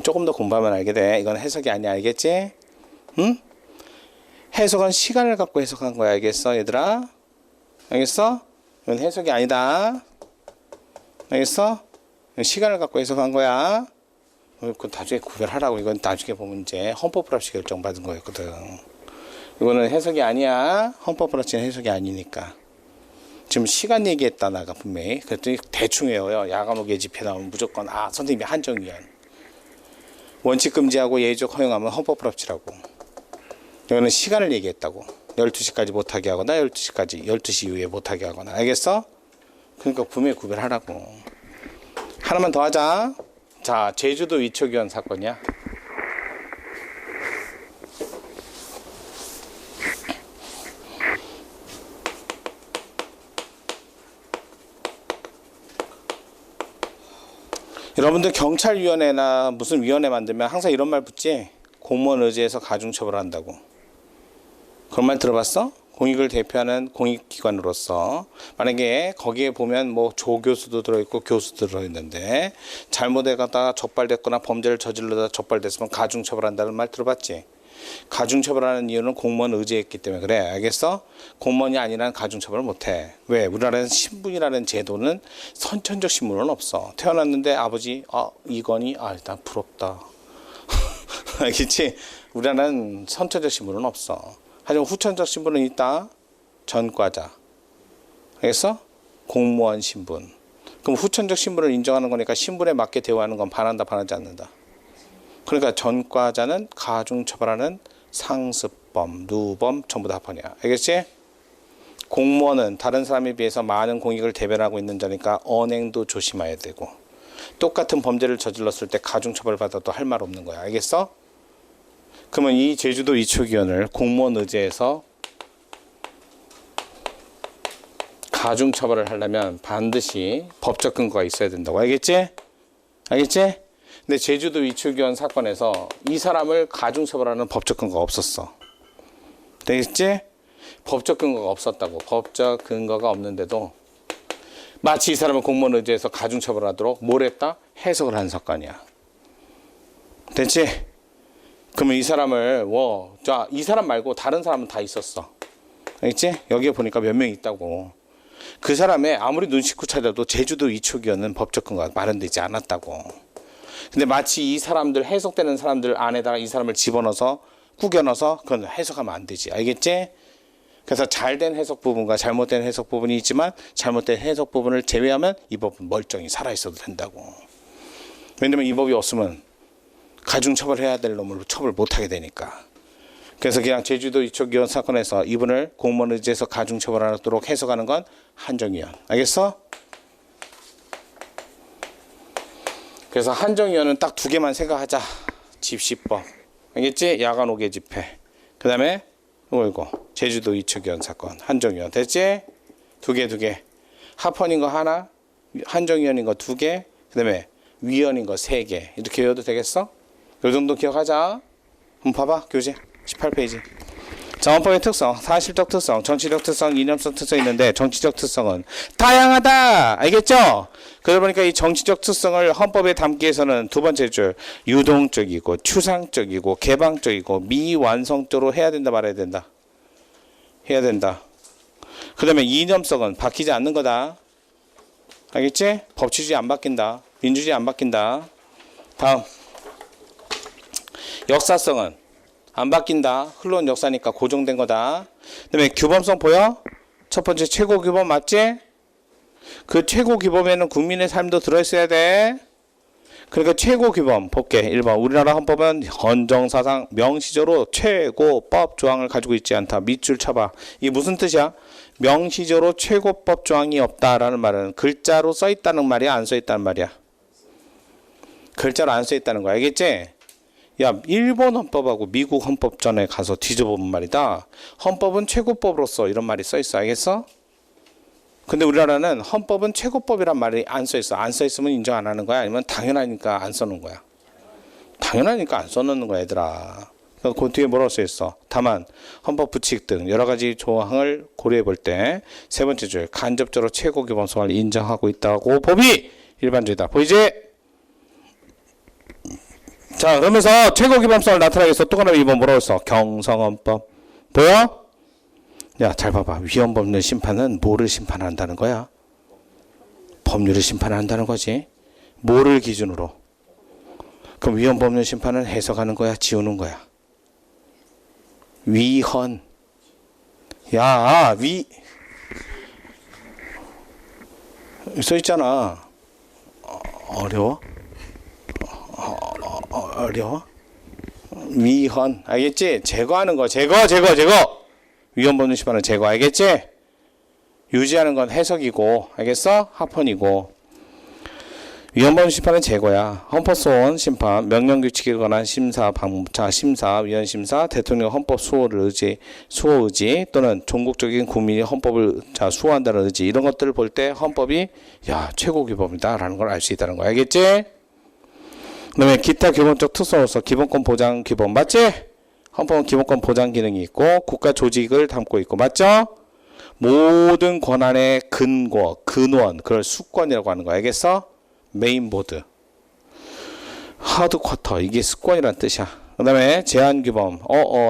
A: 조금 더 공부하면 알게 돼. 이건 해석이 아니야. 알겠지? 응? 해석은 시간을 갖고 해석한 거야. 알겠어, 얘들아? 알겠어? 이건 해석이 아니다. 알겠어? 시간을 갖고 해석한 거야. 그 나중에 구별하라고. 이건 나중에 보면 이제 헌법을 없이 결정받은 거였거든. 이거는 해석이 아니야. 헌법을 없이는 해석이 아니니까. 지금 시간 얘기했다 나가 분명히. 그랬더니 대충 외워요. 야간 오개 집회 나오면 무조건 선생님이 한정위원. 원칙 금지하고 예외적 허용하면 헌법 불합치라고. 여기는 시간을 얘기했다고. 12시까지 못하게 하거나 12시까지 12시 이후에 못하게 하거나. 알겠어? 그러니까 분명히 구별하라고. 하나만 더 하자. 자, 제주도 위촉위원 사건이야. 여러분들 경찰위원회나 무슨 위원회 만들면 항상 이런 말 붙지? 공무원 의지에서 가중처벌한다고. 그런 말 들어봤어? 공익을 대표하는 공익기관으로서 만약에 거기에 보면 뭐 조교수도 들어있고 교수도 들어있는데 잘못해가다가 적발됐거나 범죄를 저질러다 적발됐으면 가중처벌한다는 말 들어봤지? 가중처벌하는 이유는 공무원 의지에 있기 때문에 그래. 알겠어? 공무원이 아니란 가중처벌을 못해. 왜? 우리나라는 신분이라는 제도는 선천적 신분은 없어. 태어났는데 아버지 이건희 일단 부럽다. 알겠지? 우리나라는 선천적 신분은 없어. 하지만 후천적 신분은 있다. 전과자. 알겠어? 공무원 신분. 그럼 후천적 신분을 인정하는 거니까 신분에 맞게 대우하는 건 반한다 반하지 않는다. 그러니까 전과자는 가중처벌하는 상습범, 누범 전부 다 합헌이야. 알겠지? 공무원은 다른 사람에 비해서 많은 공익을 대변하고 있는 자니까 언행도 조심해야 되고 똑같은 범죄를 저질렀을 때 가중처벌 받아도 할 말 없는 거야. 알겠어? 그러면 이 제주도 위촉위원을 공무원 의제에서 가중처벌을 하려면 반드시 법적 근거가 있어야 된다고. 알겠지? 알겠지? 근데 제주도 위촉위원 사건에서 이 사람을 가중처벌하는 법적 근거가 없었어. 되겠지? 법적 근거가 없었다고. 법적 근거가 없는데도 마치 이 사람을 공무원 의지에서 가중처벌하도록 뭘 했다? 해석을 한 사건이야. 됐지? 그러면 이 사람을 이 사람 말고 다른 사람은 다 있었어. 알겠지? 여기에 보니까 몇 명 있다고. 그 사람의 아무리 눈 씻고 찾아도 제주도 위촉위원은 법적 근거가 마련되지 않았다고. 근데 마치 이 사람들 해석되는 사람들 안에다가 이 사람을 집어넣어서 꾸겨넣어서 그건 해석하면 안 되지. 알겠지? 그래서 잘된 해석 부분과 잘못된 해석 부분이 있지만 잘못된 해석 부분을 제외하면 이 법은 멀쩡히 살아있어도 된다고. 왜냐면 이 법이 없으면 가중처벌해야 될 놈을 처벌 못하게 되니까. 그래서 그냥 제주도 위촉위원 사건에서 이분을 공무원 의지에서 가중처벌하도록 해석하는 건 한정위원. 알겠어? 그래서 한정위원은 딱 두 개만 생각하자. 집시법. 알겠지? 야간 오개 집회. 그 다음에 이거 제주도 위촉위원 사건. 한정위원. 됐지? 두 개. 합헌인 거 하나, 한정위원인 거 두 개, 그 다음에 위원인 거 세 개. 이렇게 외워도 되겠어? 요 정도 기억하자. 한번 봐봐. 교재 18페이지. 자, 헌법의 특성, 사실적 특성, 정치적 특성, 이념적 특성이 있는데 정치적 특성은 다양하다. 알겠죠? 그러다 보니까 이 정치적 특성을 헌법에 담기 위해서는 두 번째 줄 유동적이고 추상적이고 개방적이고 미완성적으로 해야 된다 말아야 된다. 해야 된다. 그 다음에 이념성은 바뀌지 않는 거다. 알겠지? 법치주의 안 바뀐다. 민주주의 안 바뀐다. 다음 역사성은 안 바뀐다. 흘러온 역사니까 고정된 거다. 그 다음에 규범성 보여? 첫 번째 최고 규범 맞지? 그 최고 규범에는 국민의 삶도 들어있어야 돼. 그러니까 최고 규범 볼게. 1번 우리나라 헌법은 헌정사상 명시적으로 최고법 조항을 가지고 있지 않다. 밑줄 쳐봐. 이게 무슨 뜻이야? 명시적으로 최고법 조항이 없다라는 말은 글자로 써있다는 말이야? 안 써있다는 말이야? 글자로 안 써있다는 거야. 알겠지? 야, 일본 헌법하고 미국 헌법전에 가서 뒤져보면 말이다. 헌법은 최고법으로서 이런 말이 써있어. 알겠어? 근데 우리나라는 헌법은 최고법이란 말이 안 써있어. 안 써있으면 인정 안 하는 거야? 아니면 당연하니까 안 써놓은 거야? 당연하니까 안 써놓는 거야, 얘들아. 그 뒤에 뭐라고 써있어? 다만 헌법 부칙 등 여러 가지 조항을 고려해 볼 때 세 번째 줄 간접적으로 최고 기본성을 인정하고 있다고 법이 일반적이다. 보이지? 자, 그러면서 최고 기본성을 나타내기 위해서 또 하나 2번 뭐라고 했어? 경성헌법. 보여? 야, 잘 봐봐. 위헌법률 심판은 뭐를 심판한다는 거야? 법률을 심판한다는 거지. 뭐를 기준으로? 그럼 위헌법률 심판은 해석하는 거야? 지우는 거야? 위헌. 야, 써 있잖아. 어려워? 어려워? 위헌. 알겠지? 제거하는 거. 제거. 위헌 법률 심판은 제거. 알겠지? 유지하는 건 해석이고. 알겠어? 합헌이고. 위헌 법률 심판은 제거야. 헌법소원 심판, 명령규칙에 관한 심사, 심사, 위헌심사, 대통령 헌법 수호 의지 또는 종국적인 국민이 헌법을 수호한다는 의지 이런 것들을 볼 때 헌법이 최고 규범이다 라는 걸 알 수 있다는 거야. 알겠지? 그 다음에 기타 기본적 특성으로서 기본권 보장 규범 맞지? 헌법은 기본권 보장 기능이 있고 국가 조직을 담고 있고 맞죠? 모든 권한의 근원 그걸 수권이라고 하는 거야. 알겠어? 메인보드, 하드쿼터 이게 습관이란 뜻이야. 그 다음에 제한규범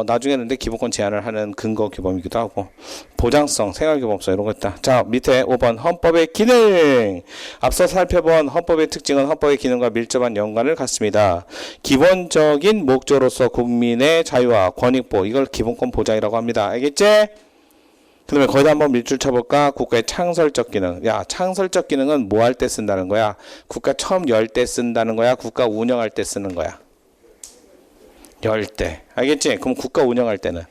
A: 나중에는 근데 기본권 제한을 하는 근거규범이기도 하고 보장성, 생활규범성 이런 거 있다. 자 밑에 5번 헌법의 기능. 앞서 살펴본 헌법의 특징은 헌법의 기능과 밀접한 연관을 갖습니다. 기본적인 목적으로서 국민의 자유와 권익보 이걸 기본권 보장이라고 합니다. 알겠지? 그 다음에 거기다 한번 밑줄 쳐볼까? 국가의 창설적 기능. 창설적 기능은 뭐 할 때 쓴다는 거야? 국가 처음 열 때 쓴다는 거야? 국가 운영할 때 쓰는 거야? 열 때. 알겠지? 그럼 국가 운영할 때는?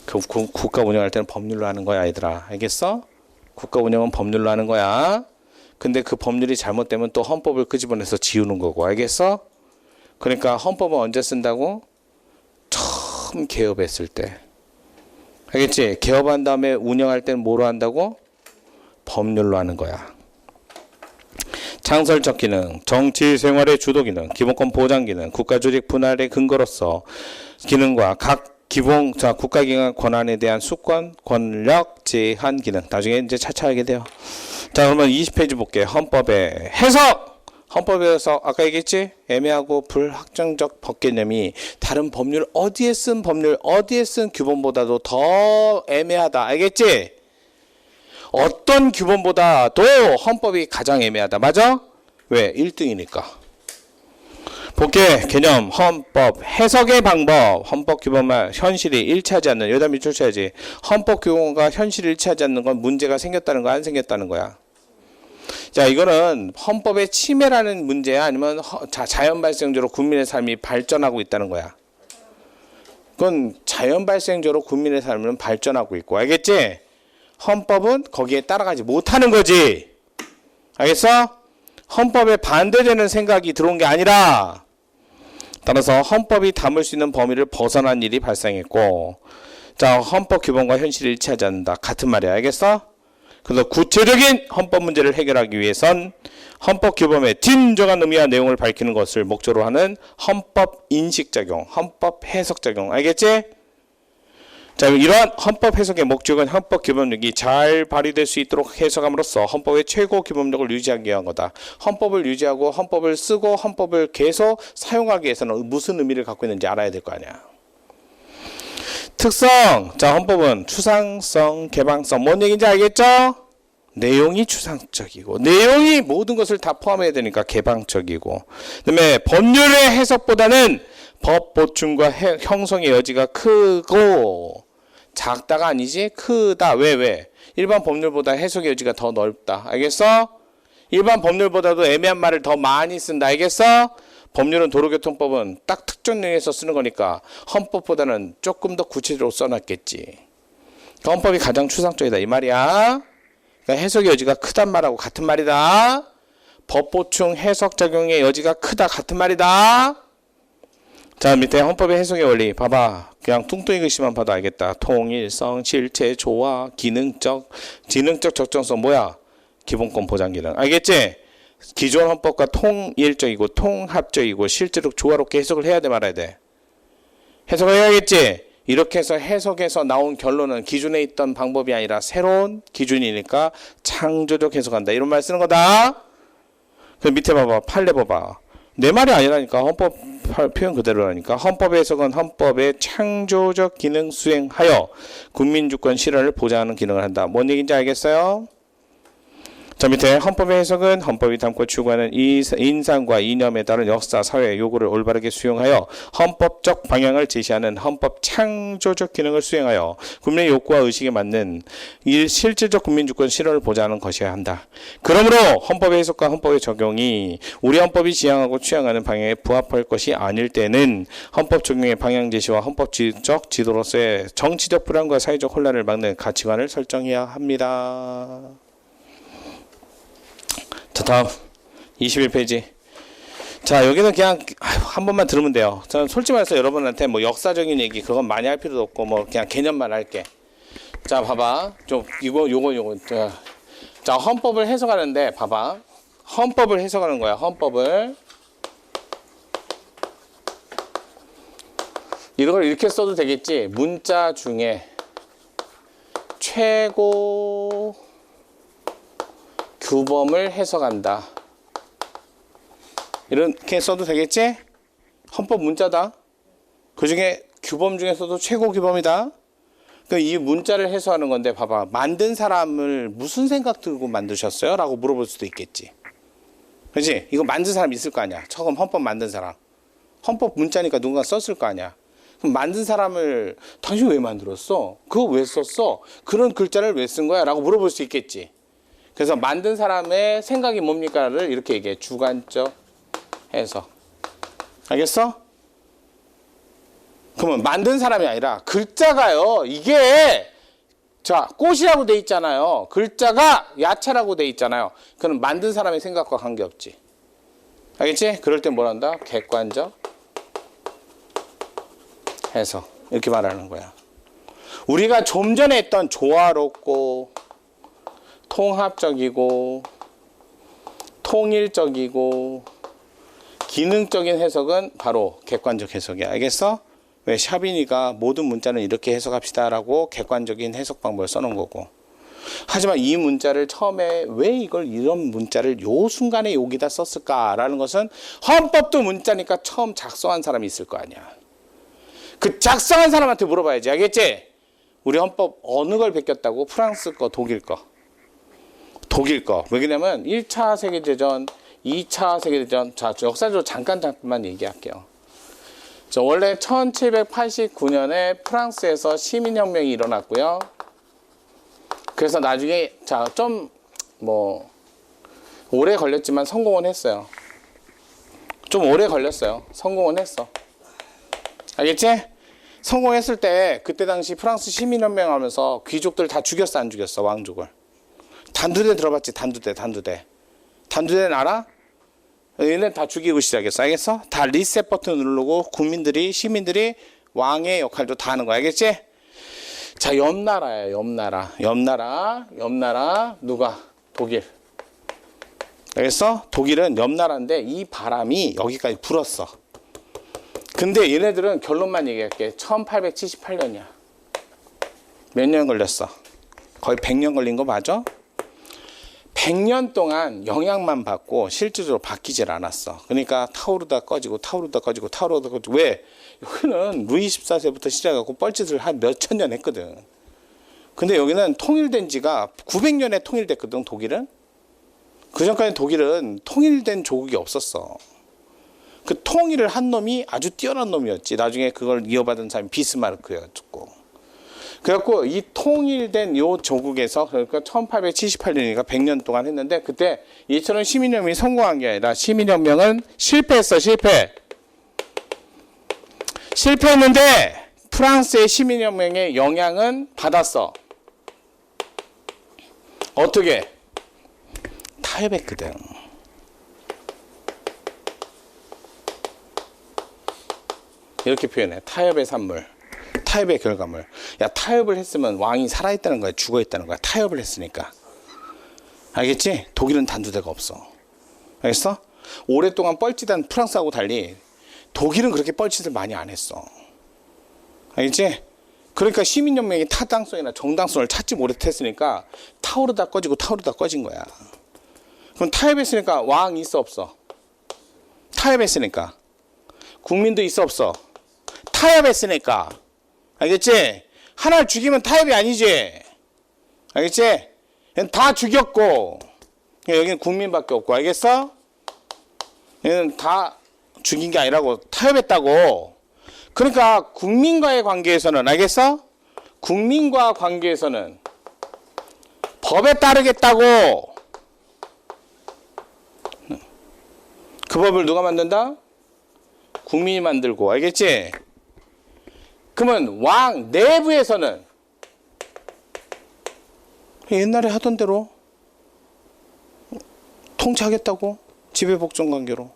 A: 국가 운영할 때는 법률로 하는 거야, 얘들아. 알겠어? 국가 운영은 법률로 하는 거야. 근데 그 법률이 잘못되면 또 헌법을 끄집어내서 지우는 거고. 알겠어? 그러니까 헌법은 언제 쓴다고? 처음 개업했을 때. 알겠지? 개업한 다음에 운영할 때는 뭐로 한다고? 법률로 하는 거야. 창설적 기능, 정치 생활의 주도 기능, 기본권 보장 기능, 국가조직 분할의 근거로서 기능과 각 국가기관 권한에 대한 수권, 권력, 제한 기능. 나중에 이제 차차 하게 돼요. 자, 그러면 20페이지 볼게요. 헌법의 해석! 헌법에서 아까 얘기했지? 애매하고 불확정적 법 개념이 다른 법률 어디에 쓴 규범보다도 더 애매하다. 알겠지? 어떤 규범보다도 헌법이 가장 애매하다. 맞아? 왜? 1등이니까. 볼게. 개념, 헌법, 해석의 방법, 헌법 규범과 현실이 일치하지 않는, 여기다 밑줄 쳐야지. 헌법 규범과 현실이 일치하지 않는 건 문제가 생겼다는 거야, 안 생겼다는 거야? 자, 이거는 헌법의 침해라는 문제야? 아니면 자연 발생적으로 국민의 삶이 발전하고 있다는 거야? 그건 자연 발생적으로 국민의 삶은 발전하고 있고, 알겠지? 헌법은 거기에 따라가지 못하는 거지. 알겠어? 헌법에 반대되는 생각이 들어온 게 아니라, 따라서 헌법이 담을 수 있는 범위를 벗어난 일이 발생했고, 자, 헌법 규범과 현실이 일치하지 않는다. 같은 말이야. 알겠어? 그래서 구체적인 헌법 문제를 해결하기 위해선 헌법 규범의 진정한 의미와 내용을 밝히는 것을 목적으로 하는 헌법 인식작용, 헌법 해석작용. 알겠지? 자, 이러한 헌법 해석의 목적은 헌법 규범력이 잘 발휘될 수 있도록 해석함으로써 헌법의 최고 규범력을 유지하기 위한 거다. 헌법을 유지하고 헌법을 쓰고 헌법을 계속 사용하기 위해서는 무슨 의미를 갖고 있는지 알아야 될 거 아니야. 특성. 자, 헌법은 추상성, 개방성. 뭔 얘기인지 알겠죠? 내용이 추상적이고 내용이 모든 것을 다 포함해야 되니까 개방적이고, 그 다음에 법률의 해석보다는 법 보충과 형성의 여지가 크고, 작다가 아니지 크다. 왜? 일반 법률보다 해석의 여지가 더 넓다. 알겠어? 일반 법률보다도 애매한 말을 더 많이 쓴다. 알겠어? 법률은 도로교통법은 딱 특정 내용에서 쓰는 거니까 헌법보다는 조금 더 구체적으로 써놨겠지. 그러니까 헌법이 가장 추상적이다 이 말이야. 그러니까 해석의 여지가 크단 말하고 같은 말이다. 법 보충 해석 작용의 여지가 크다 같은 말이다. 자, 밑에 헌법의 해석의 원리 봐봐. 그냥 뚱뚱이 글씨만 봐도 알겠다. 통일성, 실체, 조화, 지능적 적정성. 뭐야? 기본권 보장 기능. 알겠지? 기존 헌법과 통일적이고 통합적이고 실제로 조화롭게 해석을 해야 돼 말아야 돼? 해석을 해야겠지? 이렇게 해서 해석에서 나온 결론은 기존에 있던 방법이 아니라 새로운 기준이니까 창조적 해석한다. 이런 말 쓰는 거다. 그 밑에 봐봐. 판례 봐봐. 내 말이 아니라니까. 헌법 표현 그대로라니까. 헌법의 해석은 헌법의 창조적 기능 수행하여 국민주권 실현을 보장하는 기능을 한다. 뭔 얘기인지 알겠어요? 자, 밑에 헌법의 해석은 헌법이 담고 추구하는 인상과 이념에 따른 역사, 사회 요구를 올바르게 수용하여 헌법적 방향을 제시하는 헌법 창조적 기능을 수행하여 국민의 욕구와 의식에 맞는 실질적 국민주권 실현을 보장하는 것이어야 한다. 그러므로 헌법의 해석과 헌법의 적용이 우리 헌법이 지향하고 취향하는 방향에 부합할 것이 아닐 때는 헌법 적용의 방향 제시와 헌법적 지도로서의 정치적 불안과 사회적 혼란을 막는 가치관을 설정해야 합니다. 자, 다음 21페이지. 자, 여기는 그냥 한 번만 들으면 돼요. 저는 솔직히 말해서 여러분한테 뭐 역사적인 얘기 그건 많이 할 필요도 없고 뭐 그냥 개념만 할게. 자, 봐봐. 좀 요거. 자, 헌법을 해석하는데 봐봐. 헌법을 해석하는 거야. 헌법을. 이걸 이렇게 써도 되겠지. 문자 중에 최고 규범을 해석한다. 이렇게 써도 되겠지? 헌법 문자다. 그 중에 규범 중에서도 최고 규범이다. 이 문자를 해석하는 건데 봐봐. 만든 사람을 무슨 생각 들고 만드셨어요? 라고 물어볼 수도 있겠지. 그렇지? 이거 만든 사람 있을 거 아니야. 처음 헌법 만든 사람. 헌법 문자니까 누군가 썼을 거 아니야. 그럼 만든 사람을 당신 왜 만들었어? 그거 왜 썼어? 그런 글자를 왜 쓴 거야? 라고 물어볼 수 있겠지. 그래서 만든 사람의 생각이 뭡니까를 이렇게 얘기해. 주관적 해석. 알겠어? 그러면 만든 사람이 아니라 글자가요. 이게 자, 꽃이라고 돼 있잖아요. 글자가 야채라고 돼 있잖아요. 그럼 만든 사람의 생각과 관계없지. 알겠지? 그럴 땐 뭐란다? 객관적 해석. 이렇게 말하는 거야. 우리가 좀 전에 했던 조화롭고 통합적이고 통일적이고 기능적인 해석은 바로 객관적 해석이야. 알겠어? 왜 샤비니가 모든 문자는 이렇게 해석합시다 라고 객관적인 해석 방법을 써놓은 거고. 하지만 이 문자를 처음에 왜 이걸 이런 문자를 요 순간에 여기다 썼을까 라는 것은 헌법도 문자니까 처음 작성한 사람이 있을 거 아니야. 그 작성한 사람한테 물어봐야지. 알겠지? 우리 헌법 어느 걸 베꼈다고? 프랑스 거, 독일 거. 독일 거. 왜냐면 1차 세계대전, 2차 세계대전. 자, 역사적으로 잠깐만 얘기할게요. 자, 원래 1789년에 프랑스에서 시민혁명이 일어났고요. 그래서 나중에 자, 좀 뭐 오래 걸렸지만 성공은 했어요. 좀 오래 걸렸어요. 성공은 했어. 알겠지? 성공했을 때 그때 당시 프랑스 시민혁명 하면서 귀족들 다 죽였어, 안 죽였어? 왕족을. 단두대 들어봤지? 단두대. 단두대는 알아? 얘네 다 죽이고 시작했어. 알겠어? 다 리셋 버튼 누르고 시민들이 왕의 역할도 다 하는 거야. 알겠지? 자, 옆나라야. 옆나라 누가? 독일. 알겠어? 독일은 옆나라인데 이 바람이 여기까지 불었어. 근데 얘네들은 결론만 얘기할게. 1878년이야. 몇 년 걸렸어? 거의 100년 걸린 거 맞아? 100년 동안 영향만 받고 실질적으로 바뀌질 않았어. 그러니까 타오르다 꺼지고. 왜? 여기는 루이 14세부터 시작하고 뻘짓을 한 몇천 년 했거든. 근데 여기는 통일된 지가 900년에 통일됐거든, 독일은. 그 전까지 독일은 통일된 조국이 없었어. 그 통일을 한 놈이 아주 뛰어난 놈이었지. 나중에 그걸 이어받은 사람이 비스마르크였고. 그래갖고 이 통일된 요 조국에서 그러니까 1878년이니까 100년 동안 했는데 그때 이처럼 시민혁명이 성공한 게 아니라 시민혁명은 실패했어. 실패했는데 프랑스의 시민혁명의 영향은 받았어. 어떻게? 타협했거든. 이렇게 표현해. 타협의 산물. 타협의 결과물. 야, 타협을 했으면 왕이 살아있다는 거야? 죽어있다는 거야? 타협을 했으니까. 알겠지? 독일은 단두대가 없어. 알겠어? 오랫동안 뻘짓한 프랑스하고 달리 독일은 그렇게 뻘짓을 많이 안 했어. 알겠지? 그러니까 시민연맹이 타당성이나 정당성을 찾지 못했으니까 타오르다 꺼진 거야. 그럼 타협했으니까 왕이 있어 없어? 타협했으니까. 국민도 있어 없어? 타협했으니까. 알겠지? 하나를 죽이면 타협이 아니지. 알겠지? 다 죽였고 여기는 국민밖에 없고, 알겠어? 얘는 다 죽인 게 아니라고, 타협했다고. 그러니까 국민과의 관계에서는, 알겠어? 국민과 관계에서는 법에 따르겠다고. 그 법을 누가 만든다? 국민이 만들고, 알겠지? 그러면 왕 내부에서는 옛날에 하던 대로 통치하겠다고. 지배복종 관계로.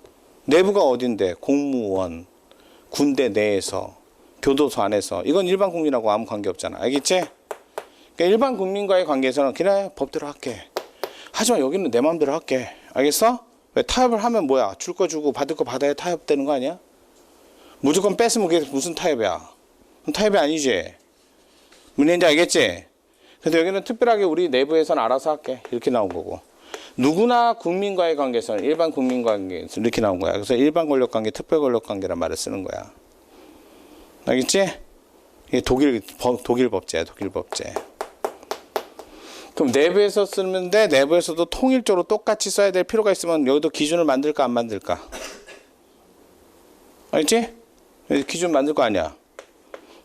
A: 내부가 어딘데? 공무원, 군대 내에서, 교도소 안에서. 이건 일반 국민하고 아무 관계 없잖아. 알겠지? 그러니까 일반 국민과의 관계에서는 그래 법대로 할게. 하지만 여기는 내 마음대로 할게. 알겠어? 왜 타협을 하면 뭐야? 줄 거 주고 받을 거 받아야 타협되는 거 아니야? 무조건 뺏으면 그게 무슨 타협이야? 타협이 아니지. 문제인지 알겠지? 그래서 여기는 특별하게 우리 내부에서는 알아서 할게. 이렇게 나온 거고. 누구나 국민과의 관계에서는 일반 국민과의 관계에서 이렇게 나온 거야. 그래서 일반 권력관계, 특별 권력관계란 말을 쓰는 거야. 알겠지? 이게 독일 법제야, 독일 법제. 그럼 내부에서 쓰면 돼? 내부에서도 통일적으로 똑같이 써야 될 필요가 있으면 여기도 기준을 만들까 안 만들까? 알겠지? 기준 만들 거 아니야.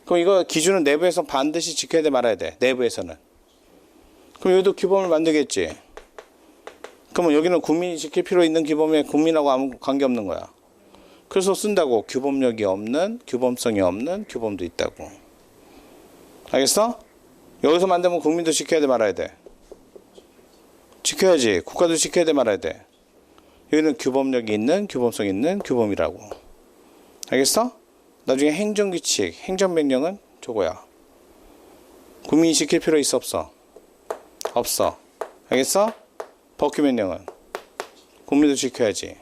A: 그럼 이거 기준은 내부에서 반드시 지켜야 돼 말아야 돼. 내부에서는. 그럼 여기도 규범을 만들겠지. 그러면 여기는 국민이 지킬 필요 있는 규범에 국민하고 아무 관계 없는 거야. 그래서 쓴다고. 규범력이 없는, 규범성이 없는 규범도 있다고. 알겠어? 여기서 만들면 국민도 지켜야 돼 말아야 돼? 지켜야지. 국가도 지켜야 돼 말아야 돼? 여기는 규범력이 있는, 규범성 있는 규범이라고. 알겠어? 나중에 행정규칙, 행정명령은 저거야. 국민이 지킬 필요 있어 없어? 없어. 알겠어? 법규명령은 국민도 지켜야지.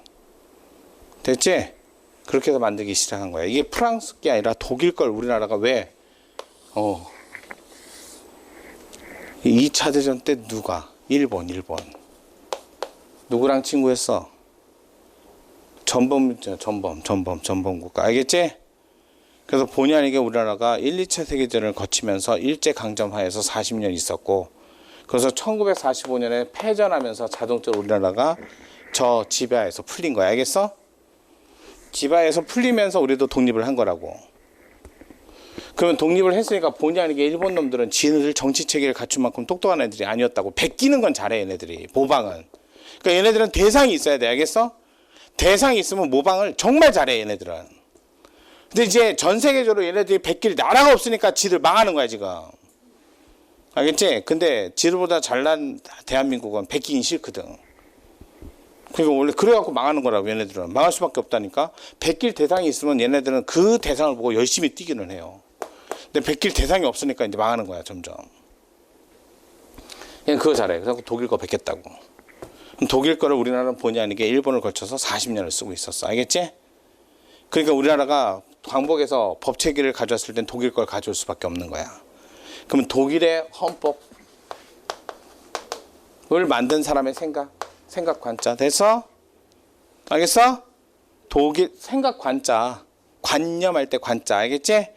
A: 됐지? 그렇게 해서 만들기 시작한 거야. 이게 프랑스 게 아니라 독일 걸 우리나라가 왜 2차 대전 때 누가? 일본. 누구랑 친구했어? 전범 국가. 알겠지? 그래서 본의 아니게 우리나라가 1, 2차 세계대전을 거치면서 일제강점하에서 40년 있었고, 그래서 1945년에 패전하면서 자동적으로 우리나라가 저 지배하에서 풀린 거야. 알겠어? 지배하에서 풀리면서 우리도 독립을 한 거라고. 그러면 독립을 했으니까 본의 아니게 일본 놈들은 지네들 정치 체계를 갖춘 만큼 똑똑한 애들이 아니었다고. 베끼는 건 잘해 얘네들이. 모방은. 그러니까 얘네들은 대상이 있어야 돼. 알겠어? 대상이 있으면 모방을 정말 잘해 얘네들은. 근데 이제 전 세계적으로 얘네들이 베낄 나라가 없으니까 지들 망하는 거야 지금. 알겠지? 근데 지들보다 잘난 대한민국은 베끼긴 싫거든. 그러니까 원래 그래갖고 망하는 거라고. 얘네들은 망할 수밖에 없다니까. 베낄 대상이 있으면 얘네들은 그 대상을 보고 열심히 뛰기는 해요. 근데 베낄 대상이 없으니까 이제 망하는 거야 점점. 얘는 그거 잘해. 그래서 독일 거 베꼈다고. 독일 거를 우리나라는 본의 아니게 일본을 걸쳐서 40년을 쓰고 있었어. 알겠지? 그러니까 우리나라가 광복에서 법 체계를 가져왔을 땐 독일 걸 가져올 수밖에 없는 거야. 그러면 독일의 헌법을 만든 사람의 생각 관자. 돼서? 알겠어? 독일 생각 관자. 관념할 때 관자. 알겠지?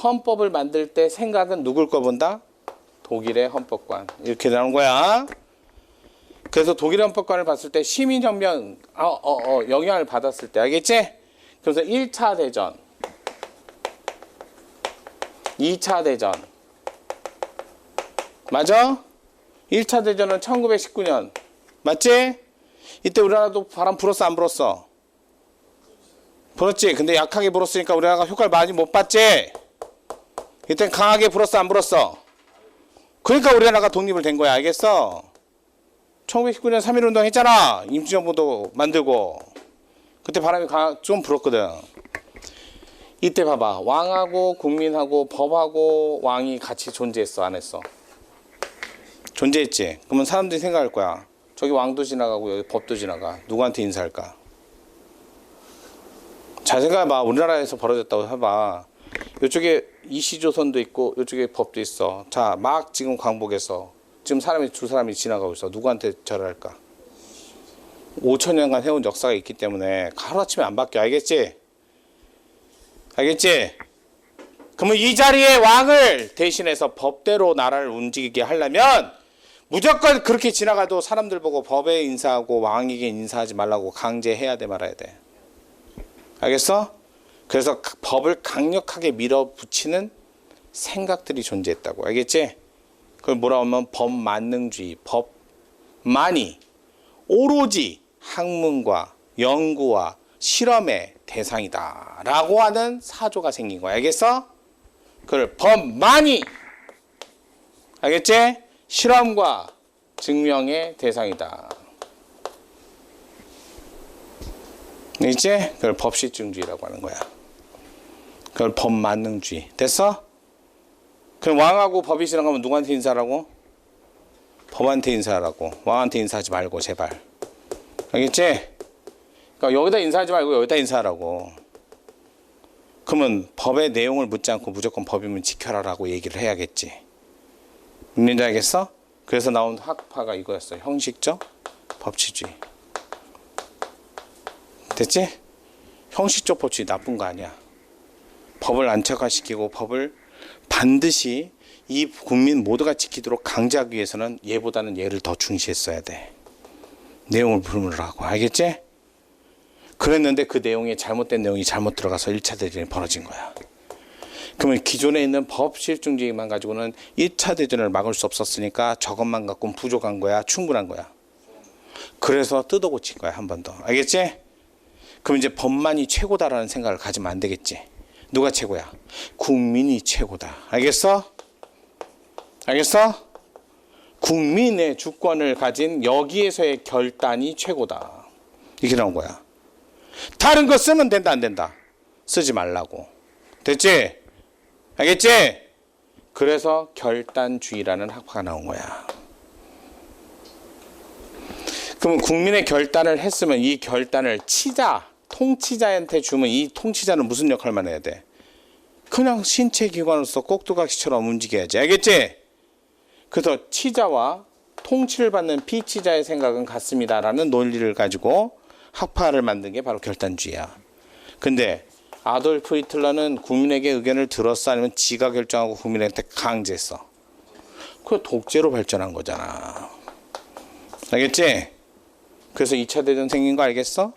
A: 헌법을 만들 때 생각은 누굴 거 본다? 독일의 헌법관. 이렇게 나오는 거야. 그래서 독일의 헌법관을 봤을 때 시민혁명 영향을 받았을 때. 알겠지? 그래서 1차 대전, 2차 대전. 맞아? 1차 대전은 1919년. 맞지? 이때 우리나라도 바람 불었어 안 불었어? 불었지. 근데 약하게 불었으니까 우리나라가 효과를 많이 못 봤지? 이땐 강하게 불었어 안 불었어? 그러니까 우리나라가 독립을 된 거야. 알겠어? 1919년 3.1운동 했잖아. 임시정부도 만들고. 그때 바람이 좀 불었거든. 이때 봐봐. 왕하고 국민하고 법하고 왕이 같이 존재했어 안 했어? 존재했지. 그러면 사람들이 생각할 거야. 저기 왕도 지나가고 여기 법도 지나가. 누구한테 인사할까? 잘 생각해봐. 우리나라에서 벌어졌다고 해봐. 이쪽에 이시조선도 있고 이쪽에 법도 있어. 자, 막 지금 광복에서 지금 두 사람이 지나가고 있어. 누구한테 절을 할까? 5,000년간 해온 역사가 있기 때문에 하루아침에 안 바뀌어. 알겠지? 알겠지? 그러면 이 자리에 왕을 대신해서 법대로 나라를 움직이게 하려면 무조건 그렇게 지나가도 사람들 보고 법에 인사하고 왕에게 인사하지 말라고 강제해야 돼 말아야 돼. 알겠어? 그래서 법을 강력하게 밀어붙이는 생각들이 존재했다고. 알겠지? 그걸 뭐라 하면 법만능주의. 법만이 오로지 학문과 연구와 실험의 대상이다 라고 하는 사조가 생긴 거야. 알겠어? 그걸 법만이, 알겠지? 실험과 증명의 대상이다. 이제 그걸 법실증주의라고 하는 거야. 그걸 법만능주의. 됐어? 그럼 왕하고 법이 지나가면 누구한테 인사하라고? 법한테 인사하라고. 왕한테 인사하지 말고 제발. 알겠지? 그러니까 여기다 인사하지 말고 여기다 인사하라고. 그러면 법의 내용을 묻지 않고 무조건 법이면 지켜라라고 얘기를 해야겠지. 뭔지 알겠어? 그래서 나온 학파가 이거였어. 형식적 법치주의. 됐지? 형식적 법치주의 나쁜 거 아니야. 법을 안착화시키고 법을 반드시 이 국민 모두가 지키도록 강제하기 위해서는 얘보다는 얘를 더 중시했어야 돼. 내용을 불문하고. 알겠지? 그랬는데 그 내용이 잘못된 내용이 잘못 들어가서 1차 대전이 벌어진 거야. 그러면 기존에 있는 법실증주의만 가지고는 1차 대전을 막을 수 없었으니까 저것만 갖고는 부족한 거야? 충분한 거야? 그래서 뜯어 고친 거야. 한 번 더. 알겠지? 그럼 이제 법만이 최고다라는 생각을 가지면 안 되겠지. 누가 최고야? 국민이 최고다. 알겠어? 알겠어? 국민의 주권을 가진 여기에서의 결단이 최고다. 이게 나온 거야. 다른 거 쓰면 된다 안 된다? 쓰지 말라고. 됐지? 알겠지? 그래서 결단주의라는 학파가 나온 거야. 그러면 국민의 결단을 했으면 이 결단을 통치자한테 주면 이 통치자는 무슨 역할만 해야 돼? 그냥 신체 기관으로서 꼭두각시처럼 움직여야지. 알겠지? 그래서 치자와 통치를 받는 피치자의 생각은 같습니다라는 논리를 가지고 학파를 만든 게 바로 결단주의야. 근데 아돌프 히틀러는 국민에게 의견을 들었어? 아니면 지가 결정하고 국민한테 강제했어? 그게 독재로 발전한 거잖아. 알겠지? 그래서 2차 대전 생긴 거 알겠어?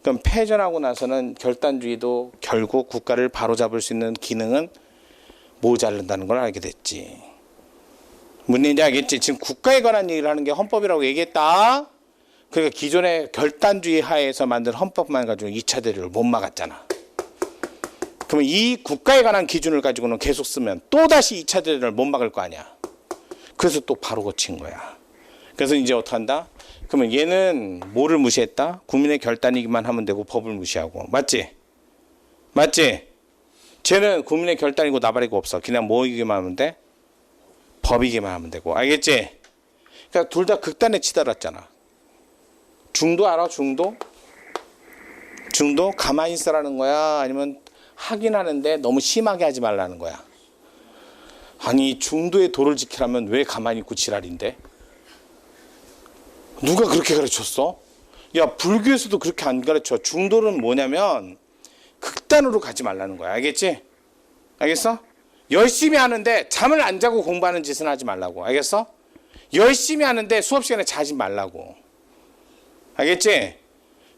A: 그럼 패전하고 나서는 결단주의도 결국 국가를 바로잡을 수 있는 기능은 모자른다는 걸 알게 됐지. 무슨 얘기인지 알겠지? 지금 국가에 관한 얘기를 하는 게 헌법이라고 얘기했다. 그러니까 기존의 결단주의 하에서 만든 헌법만 가지고 2차 대전을 못 막았잖아. 그러면 이 국가에 관한 기준을 가지고는 계속 쓰면 또다시 2차 대전을 못 막을 거 아니야. 그래서 또 바로 고친 거야. 그래서 이제 어떻게 한다? 그러면 얘는 뭐를 무시했다? 국민의 결단이기만 하면 되고 법을 무시하고. 맞지? 맞지? 쟤는 국민의 결단이고 나발이고 없어. 그냥 뭐이기만 하면 돼? 법이기만 하면 되고. 알겠지? 그러니까 둘 다 극단에 치달았잖아. 중도 알아? 중도? 중도? 가만히 있으라는 거야? 아니면 하긴 하는데 너무 심하게 하지 말라는 거야? 아니 중도의 도를 지키라면 왜 가만히 있고 지랄인데? 누가 그렇게 가르쳤어? 야 불교에서도 그렇게 안 가르쳐. 중도는 뭐냐면 극단으로 가지 말라는 거야. 알겠지? 알겠어? 열심히 하는데 잠을 안 자고 공부하는 짓은 하지 말라고. 알겠어? 열심히 하는데 수업 시간에 자지 말라고. 알겠지?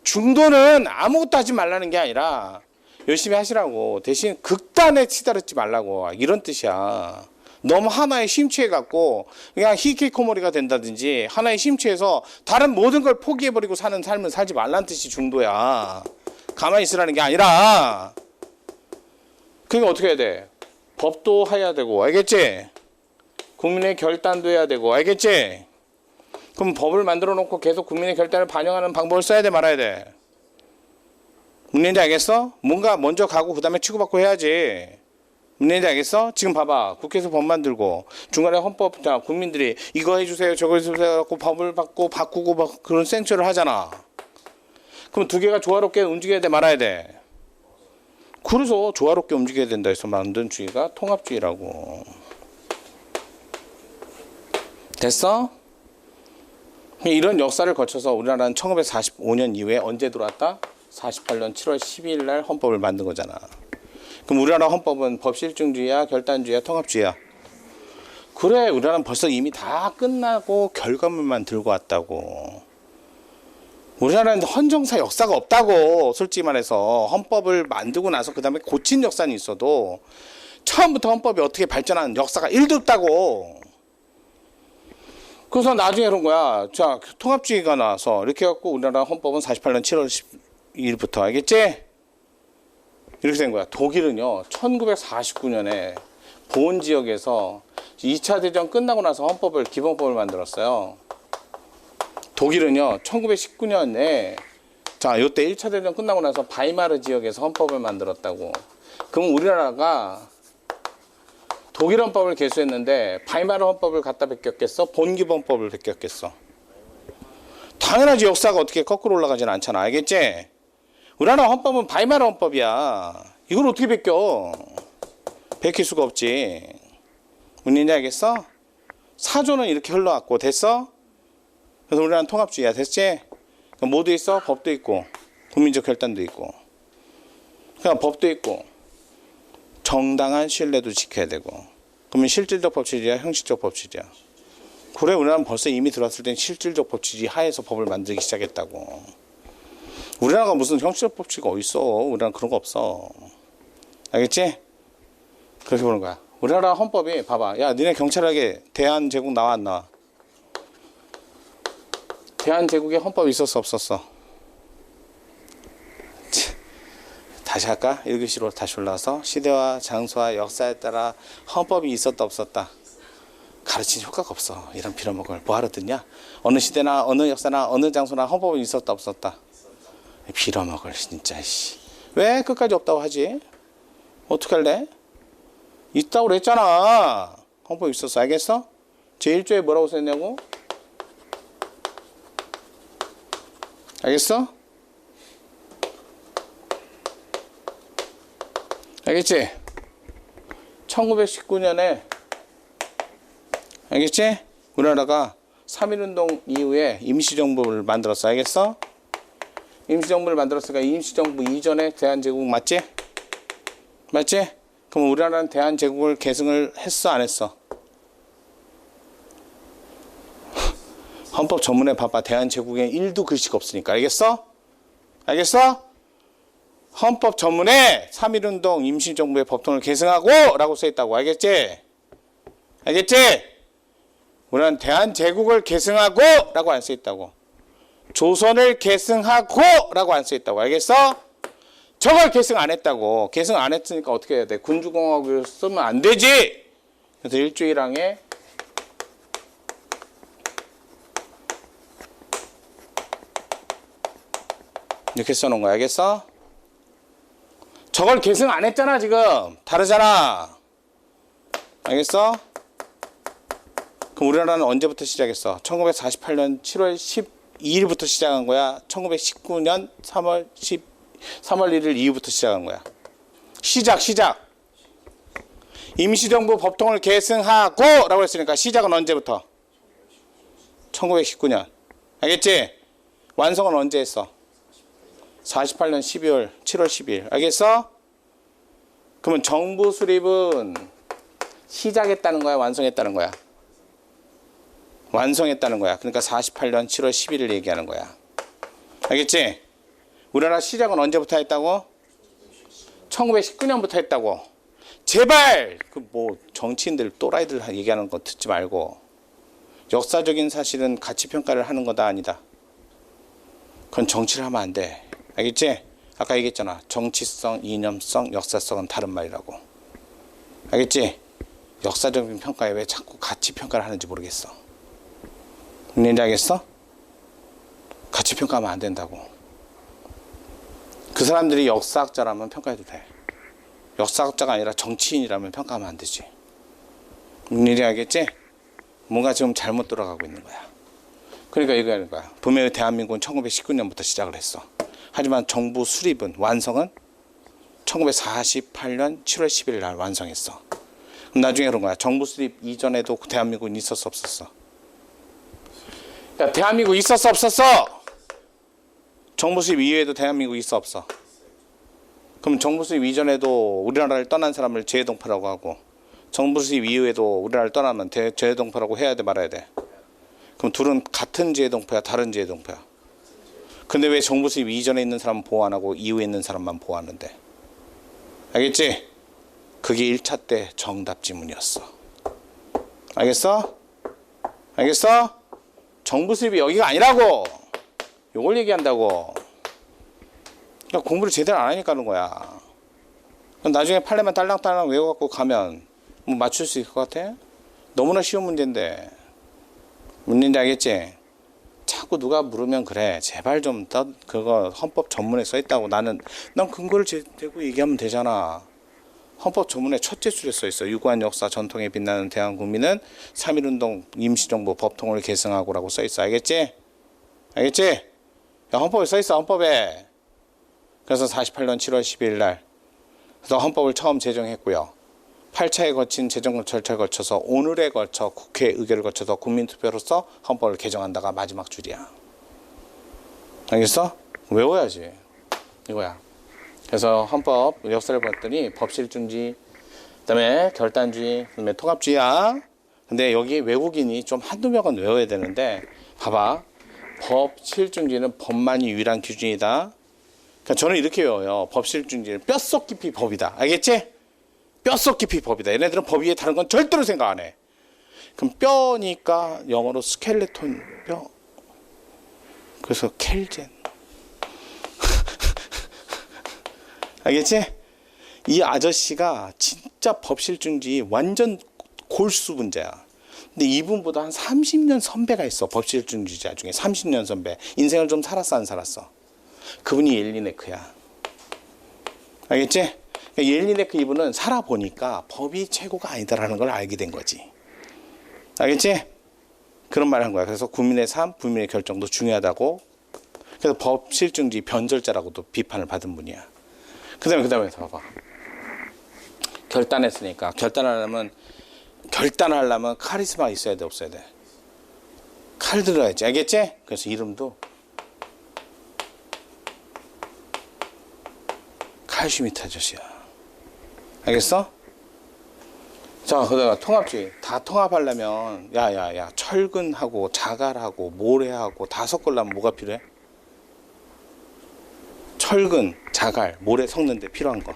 A: 중도는 아무것도 하지 말라는 게 아니라 열심히 하시라고. 대신 극단에 치달지 말라고. 이런 뜻이야. 너무 하나에 심취해갖고 그냥 히키코모리가 된다든지 하나에 심취해서 다른 모든 걸 포기해버리고 사는 삶을 살지 말라는 뜻이 중도야. 가만히 있으라는 게 아니라. 그러니까 어떻게 해야 돼? 법도 해야 되고. 알겠지? 국민의 결단도 해야 되고. 알겠지? 그럼 법을 만들어 놓고 계속 국민의 결단을 반영하는 방법을 써야 돼 말아야 돼? 문제인지 알겠어? 뭔가 먼저 가고 그 다음에 치고받고 해야지. 문제인지 알겠어? 지금 봐봐. 국회에서 법 만들고 중간에 헌법 자 국민들이 이거 해주세요 저거 해주세요 갖고 법을 바꾸고 막 그런 생처를 하잖아. 그럼 두 개가 조화롭게 움직여야 돼 말아야 돼? 그래서 조화롭게 움직여야 된다 해서 만든 주의가 통합주의라고. 됐어? 이런 역사를 거쳐서 우리나라는 1945년 이후에 언제 들어왔다? 48년 7월 12일 날 헌법을 만든 거잖아. 그럼 우리나라 헌법은 법실증주의야, 결단주의야, 통합주의야? 그래, 우리나라는 벌써 이미 다 끝나고 결과물만 들고 왔다고. 우리나라는 헌정사 역사가 없다고. 솔직히 말해서 헌법을 만들고 나서 그 다음에 고친 역사는 있어도 처음부터 헌법이 어떻게 발전한 역사가 1도 없다고. 그래서 나중에 그런 거야. 자, 통합주의가 나와서 이렇게 해갖고 우리나라 헌법은 48년 7월 12일부터, 알겠지? 이렇게 된 거야. 독일은요, 1949년에 보온 지역에서 2차 대전 끝나고 나서 헌법을, 기본법을 만들었어요. 독일은요, 1919년에, 자, 요때 1차 대전 끝나고 나서 바이마르 지역에서 헌법을 만들었다고. 그럼 우리나라가 독일 헌법을 개수했는데 바이마르 헌법을 갖다 베꼈겠어? 본기본법을 베꼈겠어? 당연하지. 역사가 어떻게 거꾸로 올라가진 않잖아. 알겠지? 우리나라 헌법은 바이마르 헌법이야. 이걸 어떻게 베껴? 베낄 수가 없지. 무슨 얘기인지 알겠어? 사조는 이렇게 흘러왔고, 됐어? 그래서 우리나라는 통합주의야. 됐지? 뭐도 있어? 법도 있고, 국민적 결단도 있고, 그냥 법도 있고, 정당한 신뢰도 지켜야 되고. 그러면 실질적 법치주의야, 형식적 법치주의야? 그래, 우리나라는 벌써 이미 들어왔을 땐 실질적 법치주의 하에서 법을 만들기 시작했다고. 우리나라가 무슨 형식적 법치가 어딨어? 우리나라는 그런 거 없어. 알겠지? 그렇게 보는 거야. 우리나라 헌법이, 봐봐. 야, 니네 경찰에게 대한제국 나와 안 나와? 대한제국에 헌법이 있었어, 없었어? 다시 할까? 1교시로 다시 올라와서 시대와 장소와 역사에 따라 헌법이 있었다 없었다 가르치는 효과가 없어. 이런 빌어먹을 뭐하러 듣냐? 어느 시대나 어느 역사나 어느 장소나 헌법이 있었다 없었다 빌어먹을 진짜. 씨. 왜 끝까지 없다고 하지? 어떻게 할래? 있다고 그랬잖아. 헌법이 있었어. 알겠어? 제1조에 뭐라고 써있냐고? 알겠어? 알겠지? 1919년에 알겠지? 우리나라가 3.1운동 이후에 임시정부를 만들었어. 알겠어? 임시정부를 만들었으니까 임시정부 이전에 대한제국 맞지? 맞지? 그럼 우리나라는 대한제국을 계승을 했어 안 했어? 헌법 전문에 봐봐. 대한제국에 1도 글씨가 없으니까. 알겠어? 알겠어? 헌법 전문에 3.1운동 임시정부의 법통을 계승하고 라고 써있다고. 알겠지? 알겠지? 우리는 대한제국을 계승하고 라고 안 써있다고. 조선을 계승하고 라고 안 써있다고. 알겠어? 저걸 계승 안 했다고. 계승 안 했으니까 어떻게 해야 돼? 군주공화국을 쓰면 안 되지. 그래서 1조 1항에 이렇게 써놓은 거야. 알겠어? 저걸 계승 안 했잖아. 지금 다르잖아. 알겠어? 그럼 우리나라는 언제부터 시작했어? 1948년 7월 12일부터 시작한 거야? 1919년 3월 1일 이후부터 시작한 거야? 시작. 임시정부 법통을 계승하고 라고 했으니까 시작은 언제부터? 1919년. 알겠지? 완성은 언제 했어? 48년 12월 7월 10일. 알겠어? 그러면 정부 수립은 시작했다는 거야? 완성했다는 거야? 완성했다는 거야. 그러니까 48년 7월 11일 얘기하는 거야. 알겠지? 우리나라 시작은 언제부터 했다고? 1919년부터 했다고. 제발 그 뭐 정치인들 또라이들 얘기하는 거 듣지 말고. 역사적인 사실은 가치평가를 하는 거다 아니다. 그건 정치를 하면 안 돼. 알겠지? 아까 얘기했잖아. 정치성, 이념성, 역사성은 다른 말이라고. 알겠지? 역사적인 평가에 왜 자꾸 가치평가를 하는지 모르겠어. 뭔지 알겠어? 가치평가하면 안 된다고. 그 사람들이 역사학자라면 평가해도 돼. 역사학자가 아니라 정치인이라면 평가하면 안 되지. 뭔지 알겠지? 뭔가 지금 잘못 돌아가고 있는 거야. 그러니까 이거 하는 거야. 분명히 대한민국은 1919년부터 시작을 했어. 하지만 정부 수립은, 완성은 1948년 7월 10일 날 완성했어. 그럼 나중에 그런 거야. 정부 수립 이전에도 대한민국은 있었어 없었어? 야, 대한민국 있었어 없었어? 정부 수립 이후에도 대한민국 있어 없어? 그럼 정부 수립 이전에도 우리나라를 떠난 사람을 재해동파라고 하고, 정부 수립 이후에도 우리나라를 떠나면 재외동포라고 해야 돼 말아야 돼? 그럼 둘은 같은 재외동포야 다른 재외동포야? 근데 왜 정부 수립 이전에 있는 사람은 보호 안 하고 이후에 있는 사람만 보호하는데? 알겠지? 그게 1차 때 정답 지문이었어. 알겠어? 알겠어? 정부 수립이 여기가 아니라고! 요걸 얘기한다고. 그러니까 공부를 제대로 안 하니까 하는 거야. 나중에 판례만 딸랑딸랑 외워갖고 가면 뭐 맞출 수 있을 것 같아? 너무나 쉬운 문제인데. 문제인지 알겠지? 자꾸 누가 물으면 그래. 제발 좀 그거 헌법 전문에 써있다고. 난 근거를 대고 얘기하면 되잖아. 헌법 전문에 첫째 줄에 써있어. 유구한 역사 전통에 빛나는 대한국민은 3.1운동 임시정부 법통을 계승하고라고 써있어. 알겠지? 알겠지? 야, 헌법에 써있어. 헌법에. 그래서 48년 7월 12일 날 그래서 헌법을 처음 제정했고요. 8차에 거친 제정 절차를 거쳐서 오늘에 걸쳐 국회 의결을 거쳐서 국민투표로서 헌법을 개정한다가 마지막 줄이야. 알겠어? 외워야지. 이거야. 그래서 헌법 역사를 봤더니 법실중지, 그다음에 결단주의, 그다음에 통합주의야. 근데 여기 외국인이 좀 한두 명은 외워야 되는데 봐봐. 법실중지는 법만이 유일한 기준이다. 그러니까 저는 이렇게 외워요. 법실중지는 뼛속 깊이 법이다. 알겠지? 뼛속 깊이 법이다. 얘네들은 법 위에 다른 건 절대로 생각 안 해. 그럼 뼈니까 영어로 스켈레톤 뼈. 그래서 켈젠. 알겠지? 이 아저씨가 진짜 법실중지 완전 골수 분자야. 근데 이분보다 한 30년 선배가 있어. 법실중지자 중에 30년 선배. 인생을 좀 살았어 안 살았어? 그분이 옐리네크야. 알겠지? 옐리네크 이분은 살아보니까 법이 최고가 아니다라는 걸 알게 된 거지. 알겠지? 그런 말 한 거야. 그래서 국민의 삶, 국민의 결정도 중요하다고. 그래서 법실중지 변절자라고도 비판을 받은 분이야. 그 다음에 봐봐. 결단했으니까. 결단하려면 카리스마 있어야 돼, 없어야 돼? 칼 들어야지. 알겠지? 그래서 이름도 칼슈미트 아저씨야. 알겠어? 자, 그다가 통합주의. 다 통합하려면 야야야 철근하고 자갈하고 모래하고 다 섞으려면 뭐가 필요해? 철근, 자갈, 모래 섞는데 필요한 거.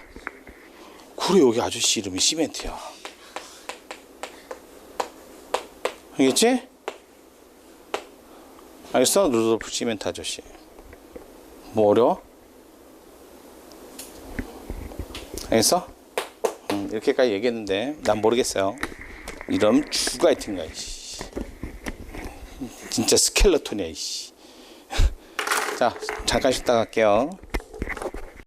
A: 그래 여기 아저씨 이름이 시멘트야. 알겠지? 알겠어? 루돌프 시멘트 아저씨. 뭐 어려워? 알겠어? 이렇게까지 얘기했는데 난 모르겠어요. 이런 쥐가 있던가 이씨. 진짜 스켈레톤이야 이씨. 자 잠깐 쉬었다 갈게요.